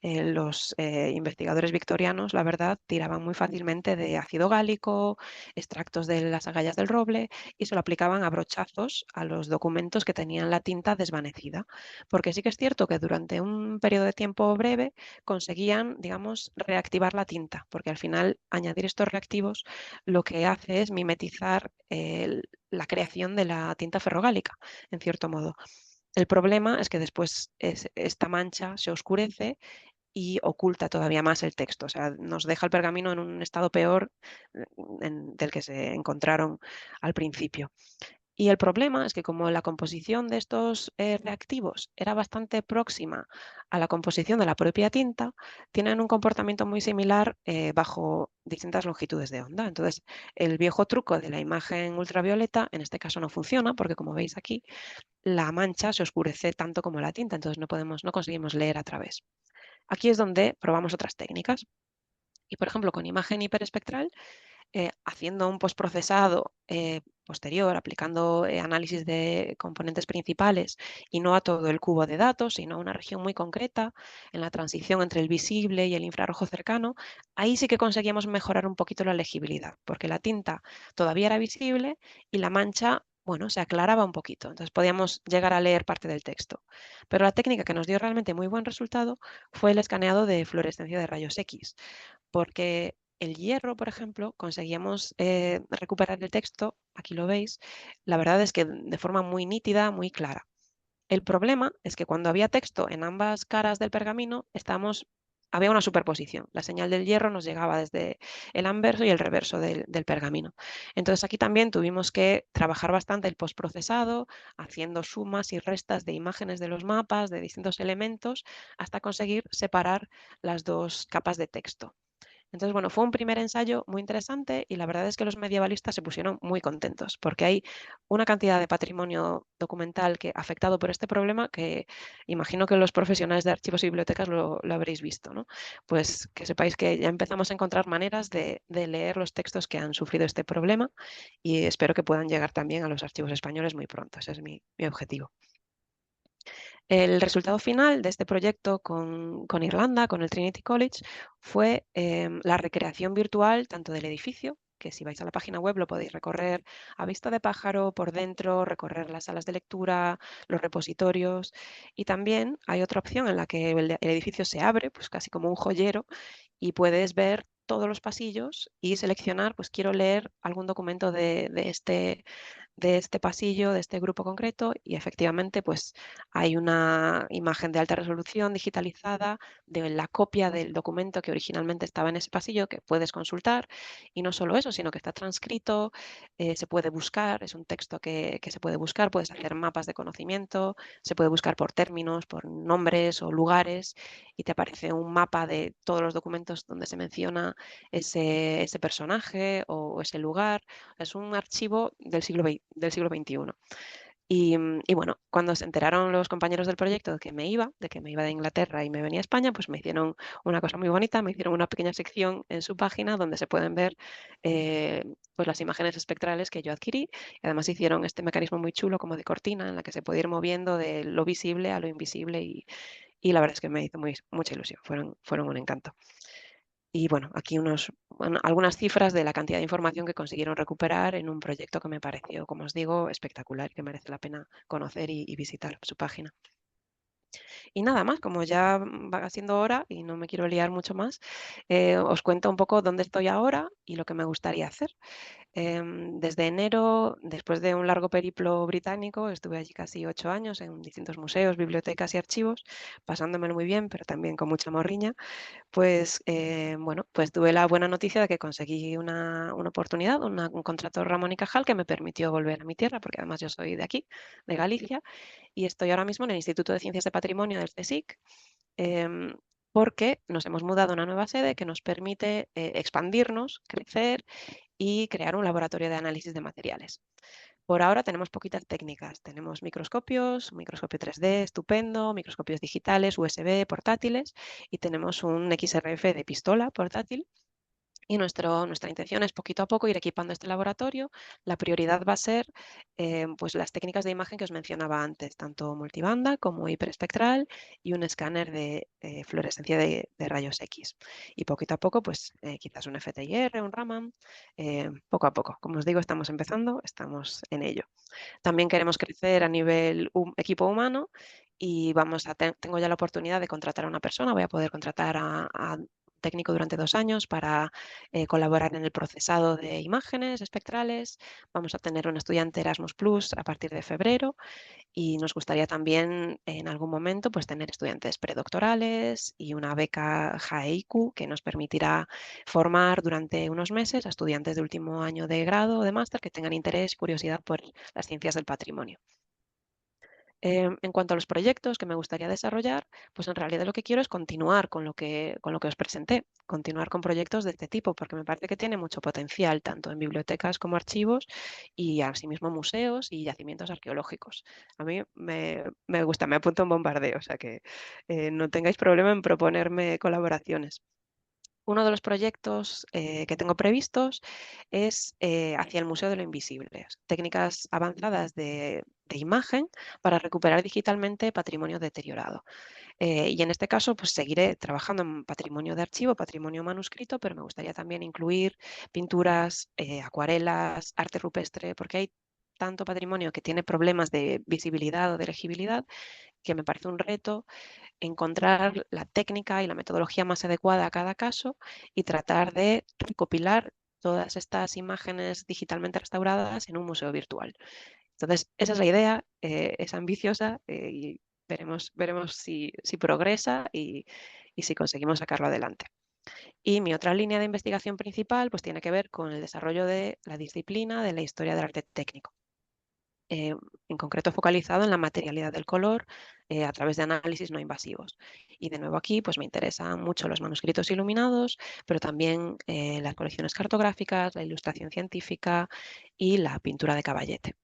los investigadores victorianos, la verdad, tiraban muy fácilmente de ácido gálico, extractos de las agallas del roble y se lo aplicaban a brochazos a los documentos que tenían la tinta desvanecida. Porque sí que es cierto que durante un periodo de tiempo breve conseguían, digamos, reactivar la tinta, porque al final añadir estos reactivos lo que hace es mimetizar la creación de la tinta ferrogálica, en cierto modo. El problema es que después esta mancha se oscurece y oculta todavía más el texto, o sea, nos deja el pergamino en un estado peor del que se encontraron al principio. Y el problema es que como la composición de estos reactivos era bastante próxima a la composición de la propia tinta, tienen un comportamiento muy similar bajo distintas longitudes de onda. Entonces, el viejo truco de la imagen ultravioleta en este caso no funciona porque, como veis aquí, la mancha se oscurece tanto como la tinta, entonces no conseguimos leer a través. Aquí es donde probamos otras técnicas. Y, por ejemplo, con imagen hiperespectral, haciendo un postprocesado posterior, aplicando análisis de componentes principales y no a todo el cubo de datos, sino a una región muy concreta, en la transición entre el visible y el infrarrojo cercano, ahí sí que conseguíamos mejorar un poquito la legibilidad, porque la tinta todavía era visible y la mancha, bueno, se aclaraba un poquito, entonces podíamos llegar a leer parte del texto. Pero la técnica que nos dio realmente muy buen resultado fue el escaneado de fluorescencia de rayos X, porque el hierro, por ejemplo, conseguíamos recuperar el texto, aquí lo veis, la verdad es que de forma muy nítida, muy clara. El problema es que cuando había texto en ambas caras del pergamino, había una superposición. La señal del hierro nos llegaba desde el anverso y el reverso del pergamino. Entonces aquí también tuvimos que trabajar bastante el postprocesado, haciendo sumas y restas de imágenes de los mapas, de distintos elementos, hasta conseguir separar las dos capas de texto. Entonces, bueno, fue un primer ensayo muy interesante y la verdad es que los medievalistas se pusieron muy contentos porque hay una cantidad de patrimonio documental afectado por este problema que imagino que los profesionales de archivos y bibliotecas lo habréis visto, ¿no? Pues que sepáis que ya empezamos a encontrar maneras de leer los textos que han sufrido este problema y espero que puedan llegar también a los archivos españoles muy pronto. Ese es mi objetivo. El resultado final de este proyecto con Irlanda, con el Trinity College, fue la recreación virtual tanto del edificio, que si vais a la página web lo podéis recorrer a vista de pájaro por dentro, recorrer las salas de lectura, los repositorios, y también hay otra opción en la que el edificio se abre, pues casi como un joyero, y puedes ver todos los pasillos y seleccionar, pues quiero leer algún documento de este pasillo, de este grupo concreto, y efectivamente pues hay una imagen de alta resolución digitalizada de la copia del documento que originalmente estaba en ese pasillo que puedes consultar, y no solo eso, sino que está transcrito, se puede buscar, es un texto que se puede buscar, puedes hacer mapas de conocimiento, se puede buscar por términos, por nombres o lugares, y te aparece un mapa de todos los documentos donde se menciona ese personaje o ese lugar. Es un archivo del siglo XXI. Y bueno, cuando se enteraron los compañeros del proyecto de que me iba de Inglaterra y me venía a España, pues me hicieron una cosa muy bonita, me hicieron una pequeña sección en su página donde se pueden ver pues las imágenes espectrales que yo adquirí. Y además hicieron este mecanismo muy chulo como de cortina en la que se puede ir moviendo de lo visible a lo invisible y la verdad es que me hizo mucha ilusión, fueron un encanto. Y bueno, aquí algunas cifras de la cantidad de información que consiguieron recuperar en un proyecto que me pareció, como os digo, espectacular y que merece la pena conocer y visitar su página. Y nada más, como ya va siendo hora y no me quiero liar mucho más, os cuento un poco dónde estoy ahora y lo que me gustaría hacer. Desde enero, después de un largo periplo británico, estuve allí casi 8 años en distintos museos, bibliotecas y archivos, pasándomelo muy bien, pero también con mucha morriña. Pues bueno, pues tuve la buena noticia de que conseguí una oportunidad, un contrato Ramón y Cajal que me permitió volver a mi tierra, porque además yo soy de aquí, de Galicia, y estoy ahora mismo en el Instituto de Ciencias de Patrimonio del CSIC, em, porque nos hemos mudado a una nueva sede que nos permite expandirnos, crecer y crear un laboratorio de análisis de materiales. Por ahora tenemos poquitas técnicas. Tenemos microscopios, un microscopio 3D estupendo, microscopios digitales, USB, portátiles, y tenemos un XRF de pistola portátil. Y nuestra intención es poquito a poco ir equipando este laboratorio. La prioridad va a ser pues las técnicas de imagen que os mencionaba antes, tanto multibanda como hiperespectral y un escáner de fluorescencia de rayos X. Y poquito a poco, pues quizás un FTIR, un Raman, poco a poco. Como os digo, estamos empezando, estamos en ello. También queremos crecer a nivel equipo humano y tengo ya la oportunidad de contratar a una persona, voy a poder contratar a un técnico durante 2 años para colaborar en el procesado de imágenes espectrales. Vamos a tener un estudiante Erasmus Plus a partir de febrero y nos gustaría también en algún momento pues, tener estudiantes predoctorales y una beca JAEIQ que nos permitirá formar durante unos meses a estudiantes de último año de grado o de máster que tengan interés y curiosidad por las ciencias del patrimonio. En cuanto a los proyectos que me gustaría desarrollar, pues en realidad lo que quiero es continuar con lo que os presenté, continuar con proyectos de este tipo, porque me parece que tiene mucho potencial, tanto en bibliotecas como archivos y asimismo museos y yacimientos arqueológicos. A mí me gusta, me apunto un bombardeo, o sea que no tengáis problema en proponerme colaboraciones. Uno de los proyectos que tengo previstos es hacia el Museo de lo Invisible, técnicas avanzadas de imagen para recuperar digitalmente patrimonio deteriorado. Y en este caso, pues seguiré trabajando en patrimonio de archivo, patrimonio manuscrito, pero me gustaría también incluir pinturas, acuarelas, arte rupestre, porque hay tanto patrimonio que tiene problemas de visibilidad o de legibilidad, que me parece un reto encontrar la técnica y la metodología más adecuada a cada caso y tratar de recopilar todas estas imágenes digitalmente restauradas en un museo virtual. Entonces, esa es la idea, es ambiciosa y veremos si progresa y si conseguimos sacarlo adelante. Y mi otra línea de investigación principal pues tiene que ver con el desarrollo de la disciplina de la historia del arte técnico. En concreto focalizado en la materialidad del color a través de análisis no invasivos. Y de nuevo aquí pues me interesan mucho los manuscritos iluminados, pero también las colecciones cartográficas, la ilustración científica y la pintura de caballete.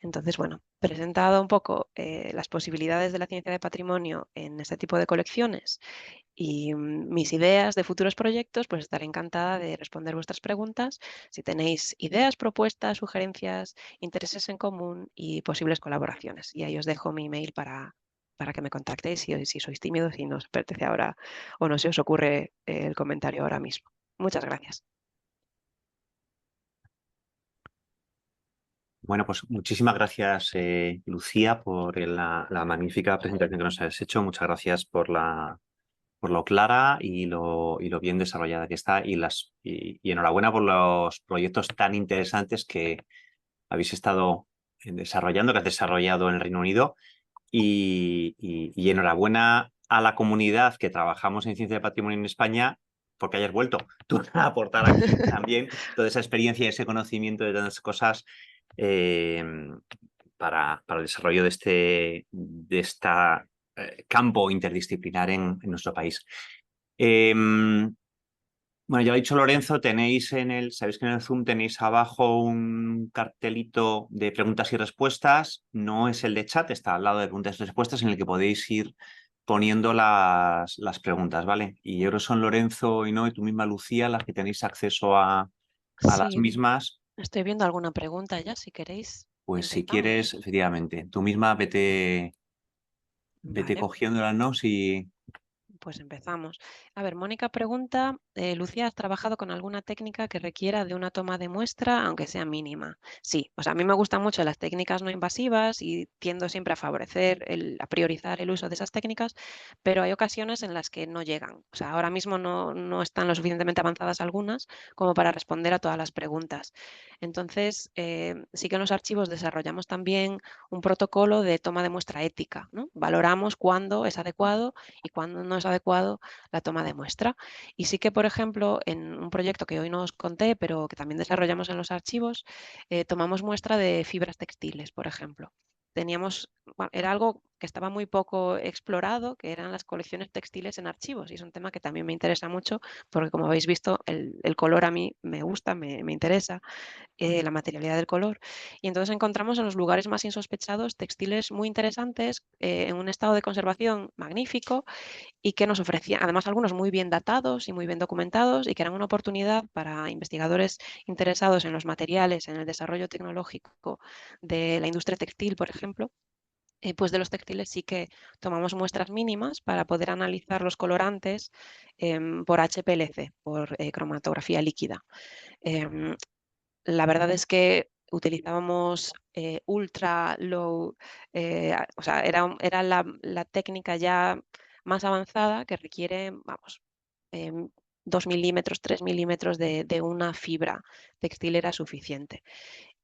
Entonces, bueno, presentado un poco las posibilidades de la ciencia de patrimonio en este tipo de colecciones y mis ideas de futuros proyectos, pues estaré encantada de responder vuestras preguntas. Si tenéis ideas, propuestas, sugerencias, intereses en común y posibles colaboraciones. Y ahí os dejo mi email para que me contactéis si sois tímidos y no os apetece ahora o no se os ocurre el comentario ahora mismo. Muchas gracias. Bueno, pues muchísimas gracias, Lucía, por la magnífica presentación que nos has hecho. Muchas gracias por lo clara y lo bien desarrollada que está y enhorabuena por los proyectos tan interesantes que habéis estado desarrollando, que has desarrollado en el Reino Unido y enhorabuena a la comunidad que trabajamos en ciencia de patrimonio en España porque hayas vuelto tú a aportar aquí también toda esa experiencia y ese conocimiento de tantas cosas para el desarrollo de este campo interdisciplinar en nuestro país. Bueno, ya lo ha dicho Lorenzo, sabéis que en el Zoom tenéis abajo un cartelito de preguntas y respuestas, no es el de chat, está al lado de preguntas y respuestas en el que podéis ir poniendo las preguntas, ¿vale? Y yo creo que son Lorenzo y no, y tú misma Lucía, las que tenéis acceso a las Sí, mismas. estoy viendo alguna pregunta ya, si queréis. Pues si Empezamos. quieres, efectivamente, tú misma vete Vale. cogiéndolas, ¿no? Si... Pues empezamos. A ver, Mónica pregunta, Lucía, ¿has trabajado con alguna técnica que requiera de una toma de muestra, aunque sea mínima? Sí, o sea, a mí me gustan mucho las técnicas no invasivas y tiendo siempre a favorecer, a priorizar el uso de esas técnicas, pero hay ocasiones en las que no llegan. O sea, ahora mismo no están lo suficientemente avanzadas algunas como para responder a todas las preguntas. Entonces, sí que en los archivos desarrollamos también un protocolo de toma de muestra ética, ¿no? Valoramos cuándo es adecuado y cuándo no es adecuado la toma de muestra. Y sí que, por ejemplo, en un proyecto que hoy no os conté, pero que también desarrollamos en los archivos, tomamos muestra de fibras textiles, por ejemplo. Era algo que estaba muy poco explorado, que eran las colecciones textiles en archivos, y es un tema que también me interesa mucho, porque como habéis visto, el color a mí me gusta, me interesa, la materialidad del color. Y entonces encontramos en los lugares más insospechados textiles muy interesantes, en un estado de conservación magnífico y que nos ofrecían, además algunos muy bien datados y muy bien documentados y que eran una oportunidad para investigadores interesados en los materiales, en el desarrollo tecnológico de la industria textil, por ejemplo. Pues de los textiles sí que tomamos muestras mínimas para poder analizar los colorantes por HPLC, por cromatografía líquida. Em, la verdad es que utilizábamos ultra low, o sea, era la técnica ya más avanzada que requiere, vamos, 2 milímetros, 3 milímetros de una fibra textil era suficiente.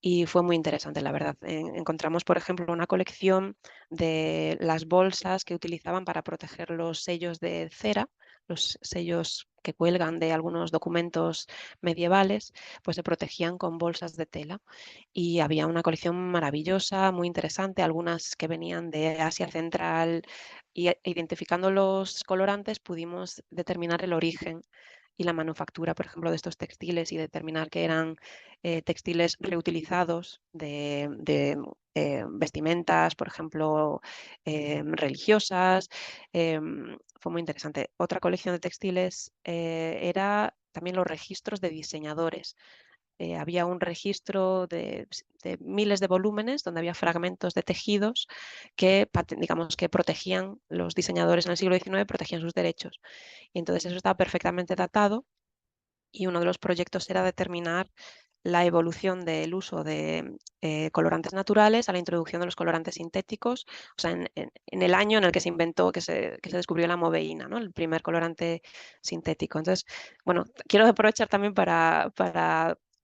Y fue muy interesante, la verdad. Encontramos, por ejemplo, una colección de las bolsas que utilizaban para proteger los sellos de cera, los sellos que cuelgan de algunos documentos medievales, pues se protegían con bolsas de tela. Y había una colección maravillosa, muy interesante, algunas que venían de Asia Central, y identificando los colorantes pudimos determinar el origen y la manufactura, por ejemplo, de estos textiles y determinar que eran textiles reutilizados de vestimentas, por ejemplo, religiosas. Fue muy interesante. Otra colección de textiles era también los registros de diseñadores. Había un registro de miles de volúmenes donde había fragmentos de tejidos que, digamos, que protegían los diseñadores en el siglo XIX, protegían sus derechos. Y entonces eso estaba perfectamente datado y uno de los proyectos era determinar la evolución del uso de colorantes naturales a la introducción de los colorantes sintéticos, o sea, en el año en el que se inventó, que se descubrió la moveína, ¿no? El primer colorante sintético. Entonces, bueno, quiero aprovechar también para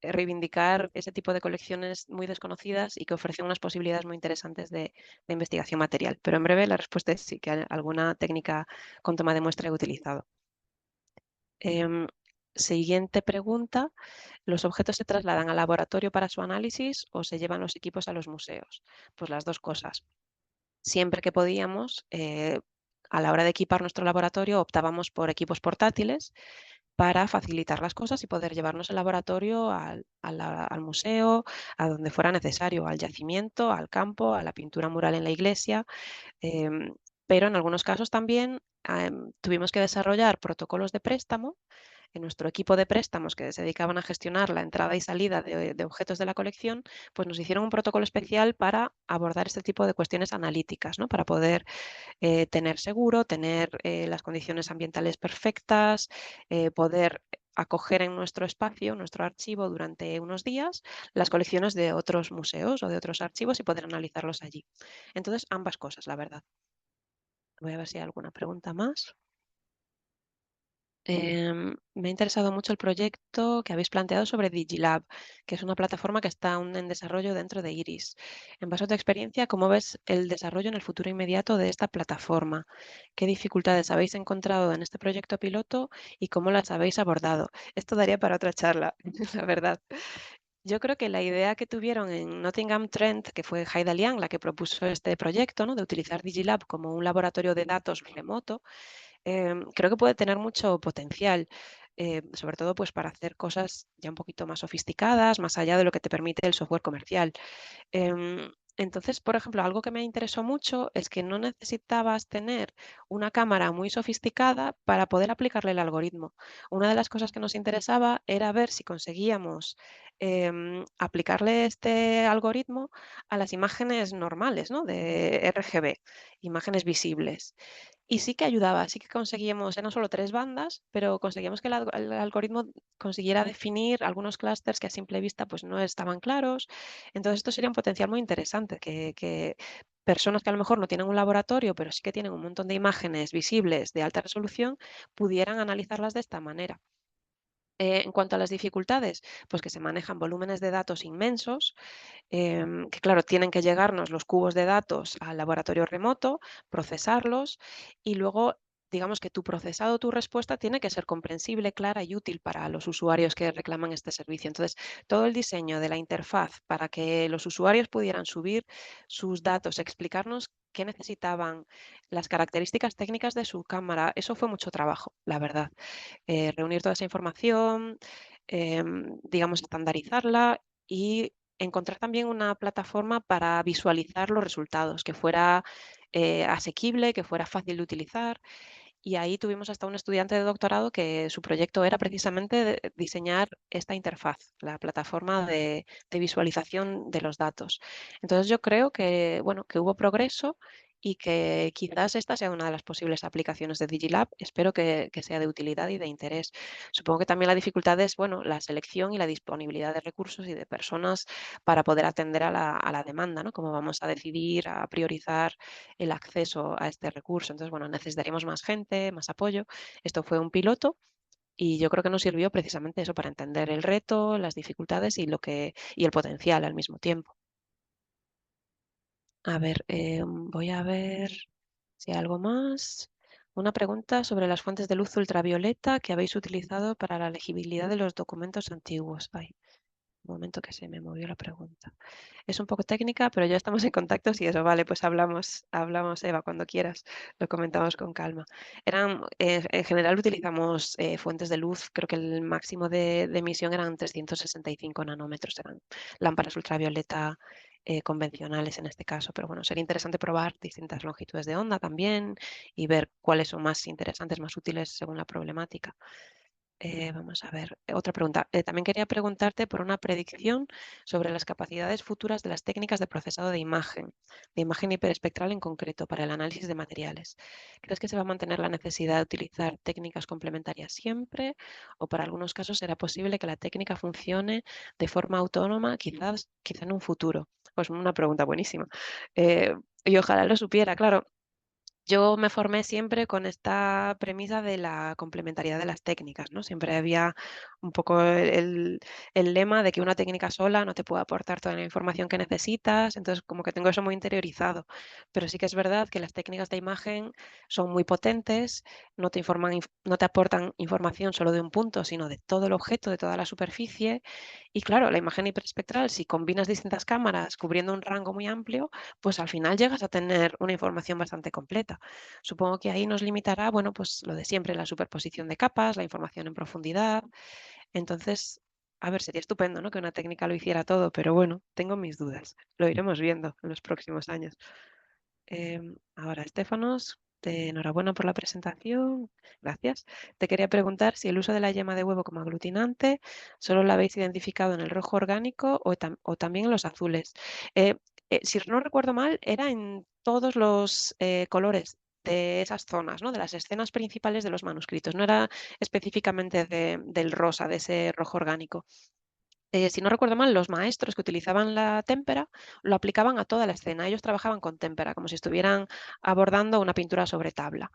reivindicar ese tipo de colecciones muy desconocidas y que ofrecen unas posibilidades muy interesantes de investigación material. Pero en breve la respuesta es sí, que alguna técnica con toma de muestra he utilizado. Siguiente pregunta. ¿Los objetos se trasladan al laboratorio para su análisis o se llevan los equipos a los museos? Pues las dos cosas. Siempre que podíamos, a la hora de equipar nuestro laboratorio, optábamos por equipos portátiles para facilitar las cosas y poder llevarnos el laboratorio al museo, a donde fuera necesario, al yacimiento, al campo, a la pintura mural en la iglesia. em, pero en algunos casos también tuvimos que desarrollar protocolos de préstamo en nuestro equipo de préstamos que se dedicaban a gestionar la entrada y salida de objetos de la colección, pues nos hicieron un protocolo especial para abordar este tipo de cuestiones analíticas, ¿no? Para poder tener seguro, tener las condiciones ambientales perfectas, poder acoger en nuestro espacio, nuestro archivo durante unos días, las colecciones de otros museos o de otros archivos y poder analizarlos allí. Entonces, ambas cosas, la verdad. Voy a ver si hay alguna pregunta más. Me ha interesado mucho el proyecto que habéis planteado sobre Digilab, que es una plataforma que está aún en desarrollo dentro de Iris. En base a tu experiencia, ¿cómo ves el desarrollo en el futuro inmediato de esta plataforma? ¿Qué dificultades habéis encontrado en este proyecto piloto y cómo las habéis abordado? Esto daría para otra charla, la verdad. Yo creo que la idea que tuvieron en Nottingham Trent, que fue Haida Liang la que propuso este proyecto, ¿no? De utilizar Digilab como un laboratorio de datos remoto, creo que puede tener mucho potencial, sobre todo pues para hacer cosas ya un poquito más sofisticadas, más allá de lo que te permite el software comercial. Entonces, por ejemplo, algo que me interesó mucho es que no necesitabas tener una cámara muy sofisticada para poder aplicarle el algoritmo. Una de las cosas que nos interesaba era ver si conseguíamos aplicarle este algoritmo a las imágenes normales, ¿no? De RGB, imágenes visibles. Y sí que ayudaba, sí que conseguíamos, eran solo 3 bandas, pero conseguíamos que el algoritmo consiguiera definir algunos clústeres que a simple vista pues no estaban claros. Entonces esto sería un potencial muy interesante, que personas que a lo mejor no tienen un laboratorio, pero sí que tienen un montón de imágenes visibles de alta resolución, pudieran analizarlas de esta manera. En cuanto a las dificultades, pues que se manejan volúmenes de datos inmensos, que claro, tienen que llegarnos los cubos de datos al laboratorio remoto, procesarlos y luego, digamos que tu procesado, tu respuesta tiene que ser comprensible, clara y útil para los usuarios que reclaman este servicio. Entonces, todo el diseño de la interfaz para que los usuarios pudieran subir sus datos, explicarnos qué necesitaban, las características técnicas de su cámara, eso fue mucho trabajo, la verdad. Reunir toda esa información, digamos, estandarizarla y encontrar también una plataforma para visualizar los resultados, que fuera asequible, que fuera fácil de utilizar. Y ahí tuvimos hasta un estudiante de doctorado que su proyecto era precisamente diseñar esta interfaz, la plataforma de visualización de los datos. Entonces yo creo que, bueno, que hubo progreso y que quizás esta sea una de las posibles aplicaciones de Digilab. Espero que sea de utilidad y de interés. Supongo que también la dificultad es, bueno, la selección y la disponibilidad de recursos y de personas para poder atender a la demanda, ¿no? Cómo vamos a decidir, a priorizar el acceso a este recurso. Entonces, bueno, necesitaríamos más gente, más apoyo. Esto fue un piloto y yo creo que nos sirvió precisamente eso para entender el reto, las dificultades y el potencial al mismo tiempo. A ver, voy a ver si hay algo más. Una pregunta sobre las fuentes de luz ultravioleta que habéis utilizado para la legibilidad de los documentos antiguos. Ay, un momento que se me movió la pregunta. Es un poco técnica, pero ya estamos en contacto y eso, vale, pues hablamos, Eva, cuando quieras, lo comentamos con calma. En general utilizamos fuentes de luz, creo que el máximo de emisión eran 365 nanómetros, eran lámparas ultravioleta convencionales en este caso, pero bueno, sería interesante probar distintas longitudes de onda también y ver cuáles son más interesantes, más útiles según la problemática. Vamos a ver, otra pregunta. También quería preguntarte por una predicción sobre las capacidades futuras de las técnicas de procesado de imagen hiperespectral en concreto, para el análisis de materiales. ¿Crees que se va a mantener la necesidad de utilizar técnicas complementarias siempre? ¿O para algunos casos será posible que la técnica funcione de forma autónoma, quizá en un futuro? Pues una pregunta buenísima. Eh, y ojalá lo supiera, claro. Yo me formé siempre con esta premisa de la complementariedad de las técnicas, ¿no? Siempre había un poco el lema de que una técnica sola no te puede aportar toda la información que necesitas, entonces como que tengo eso muy interiorizado. Pero sí que es verdad que las técnicas de imagen son muy potentes, no te aportan información solo de un punto, sino de todo el objeto, de toda la superficie. Y claro, la imagen hiperespectral, si combinas distintas cámaras cubriendo un rango muy amplio, pues al final llegas a tener una información bastante completa. Supongo que ahí nos limitará, bueno, pues lo de siempre, la superposición de capas, la información en profundidad. Entonces, a ver, sería estupendo, ¿no? Que una técnica lo hiciera todo, pero bueno, tengo mis dudas. Lo iremos viendo en los próximos años. Ahora, Estefanos, enhorabuena por la presentación. Gracias. Te quería preguntar si el uso de la yema de huevo como aglutinante solo la habéis identificado en el rojo orgánico o también en los azules. Eh, si no recuerdo mal, era en todos los colores de esas zonas, ¿no? De las escenas principales de los manuscritos. No era específicamente del rosa, de ese rojo orgánico. Si no recuerdo mal, los maestros que utilizaban la témpera lo aplicaban a toda la escena. Ellos trabajaban con témpera, como si estuvieran abordando una pintura sobre tabla.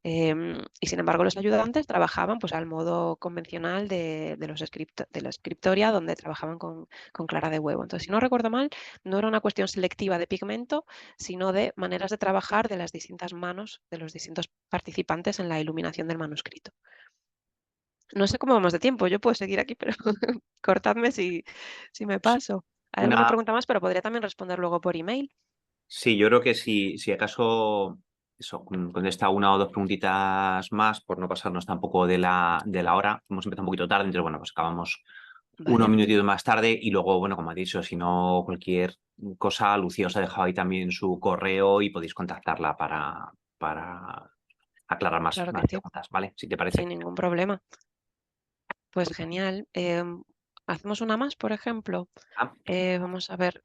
Y sin embargo, los ayudantes trabajaban pues, al modo convencional de la escriptoria, donde trabajaban con clara de huevo. Entonces, si no recuerdo mal, no era una cuestión selectiva de pigmento, sino de maneras de trabajar de las distintas manos de los distintos participantes en la iluminación del manuscrito. No sé cómo vamos de tiempo, yo puedo seguir aquí, pero cortadme si me paso. Hay alguna Una, pregunta más, pero podría también responder luego por email. sí, yo creo que si acaso eso, contesta una o dos preguntitas más, por no pasarnos tampoco de la hora. Hemos empezado un poquito tarde, entonces bueno, pues acabamos unos Vale, minutitos más tarde y luego, bueno, como ha dicho, si no cualquier cosa, Lucía os ha dejado ahí también su correo y podéis contactarla para aclarar más, claro que más sí, preguntas, ¿vale? Si te sin parece. ningún problema. Pues genial. ¿Hacemos una más, por ejemplo? Ah, Vamos a ver,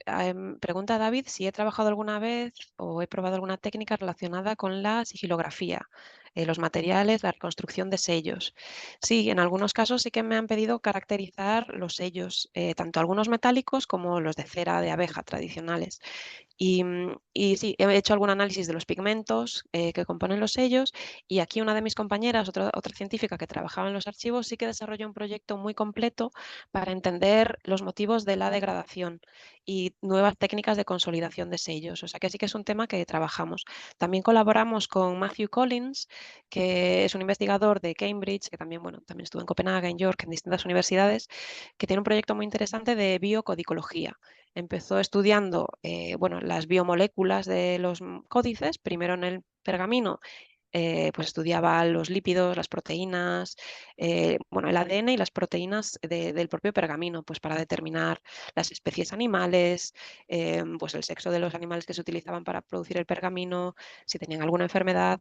pregunta David si he trabajado alguna vez o he probado alguna técnica relacionada con la sigilografía, los materiales, la reconstrucción de sellos. Sí, en algunos casos sí que me han pedido caracterizar los sellos, tanto algunos metálicos como los de cera de abeja tradicionales. Y sí, he hecho algún análisis de los pigmentos que componen los sellos y aquí una de mis compañeras, otra científica que trabajaba en los archivos, sí que desarrolló un proyecto muy completo para entender los motivos de la degradación y nuevas técnicas de consolidación de sellos. O sea que sí que es un tema que trabajamos. También colaboramos con Matthew Collins, que es un investigador de Cambridge, que también, bueno, también estuvo en Copenhague, en York, en distintas universidades, que tiene un proyecto muy interesante de biocodicología. Empezó estudiando bueno, las biomoléculas de los códices, primero en el pergamino, pues estudiaba los lípidos, las proteínas, bueno, el ADN y las proteínas del propio pergamino, pues para determinar las especies animales, pues el sexo de los animales que se utilizaban para producir el pergamino, si tenían alguna enfermedad,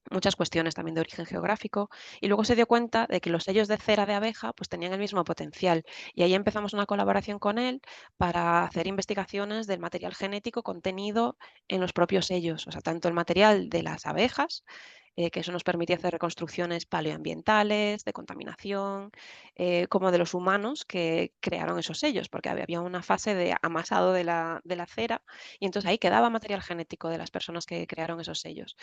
muchas cuestiones también de origen geográfico, y luego se dio cuenta de que los sellos de cera de abeja pues tenían el mismo potencial, y ahí empezamos una colaboración con él para hacer investigaciones del material genético contenido en los propios sellos, o sea, tanto el material de las abejas, que eso nos permitía hacer reconstrucciones paleoambientales, de contaminación, como de los humanos que crearon esos sellos, porque había una fase de amasado de la cera, y entonces ahí quedaba material genético de las personas que crearon esos sellos.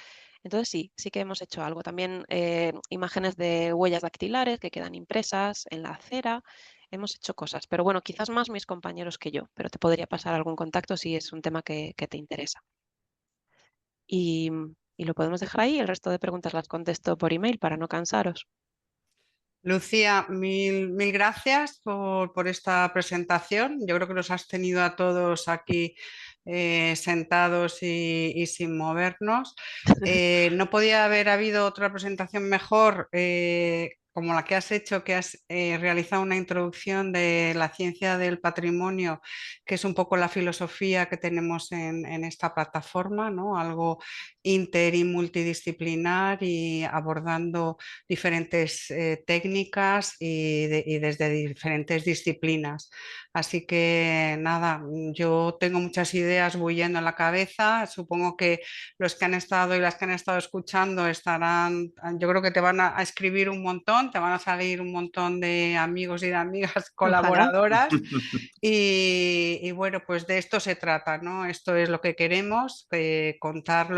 Entonces sí que hemos hecho algo. También imágenes de huellas dactilares que quedan impresas en la cera. Hemos hecho cosas, pero bueno, quizás más mis compañeros que yo, pero te podría pasar algún contacto si es un tema que te interesa. Y, y lo podemos dejar ahí. El resto de preguntas las contesto por email para no cansaros. Lucía, mil gracias por esta presentación. Yo creo que los has tenido a todos aquí sentados y sin movernos. No podía haber habido otra presentación mejor como la que has hecho, que has realizado una introducción de la ciencia del patrimonio, que es un poco la filosofía que tenemos en esta plataforma, ¿no? Algo inter y multidisciplinar y abordando diferentes técnicas y desde diferentes disciplinas. Así que nada, yo tengo muchas ideas bulliendo en la cabeza. Supongo que los que han estado y las que han estado escuchando estarán, yo creo que te van a escribir un montón, te van a salir un montón de amigos y de amigas Ojalá. colaboradoras. Y bueno, pues de esto se trata, ¿no? Esto es lo que queremos, contar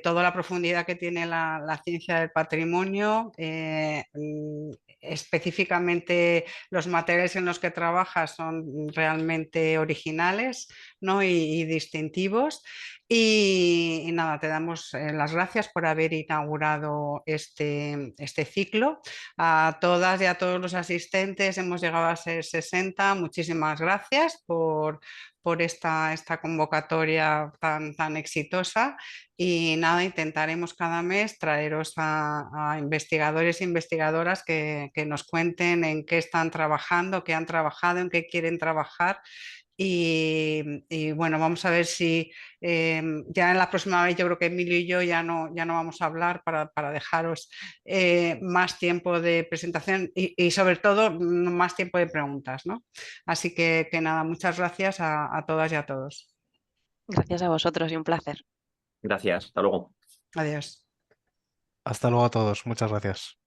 toda la profundidad que tiene la ciencia del patrimonio, específicamente los materiales en los que trabajas son realmente originales, ¿no? y distintivos. Y nada, te damos las gracias por haber inaugurado este ciclo. A todas y a todos los asistentes, hemos llegado a ser 60. Muchísimas gracias por esta convocatoria tan exitosa. Y nada, intentaremos cada mes traeros a investigadores e investigadoras que nos cuenten en qué están trabajando, qué han trabajado, en qué quieren trabajar. Y bueno, vamos a ver si ya en la próxima vez yo creo que Emilio y yo ya no vamos a hablar para dejaros más tiempo de presentación y sobre todo más tiempo de preguntas, ¿no? Así que nada, muchas gracias a todas y a todos. Gracias a vosotros y un placer. Gracias, hasta luego. Adiós. Hasta luego a todos. Muchas gracias.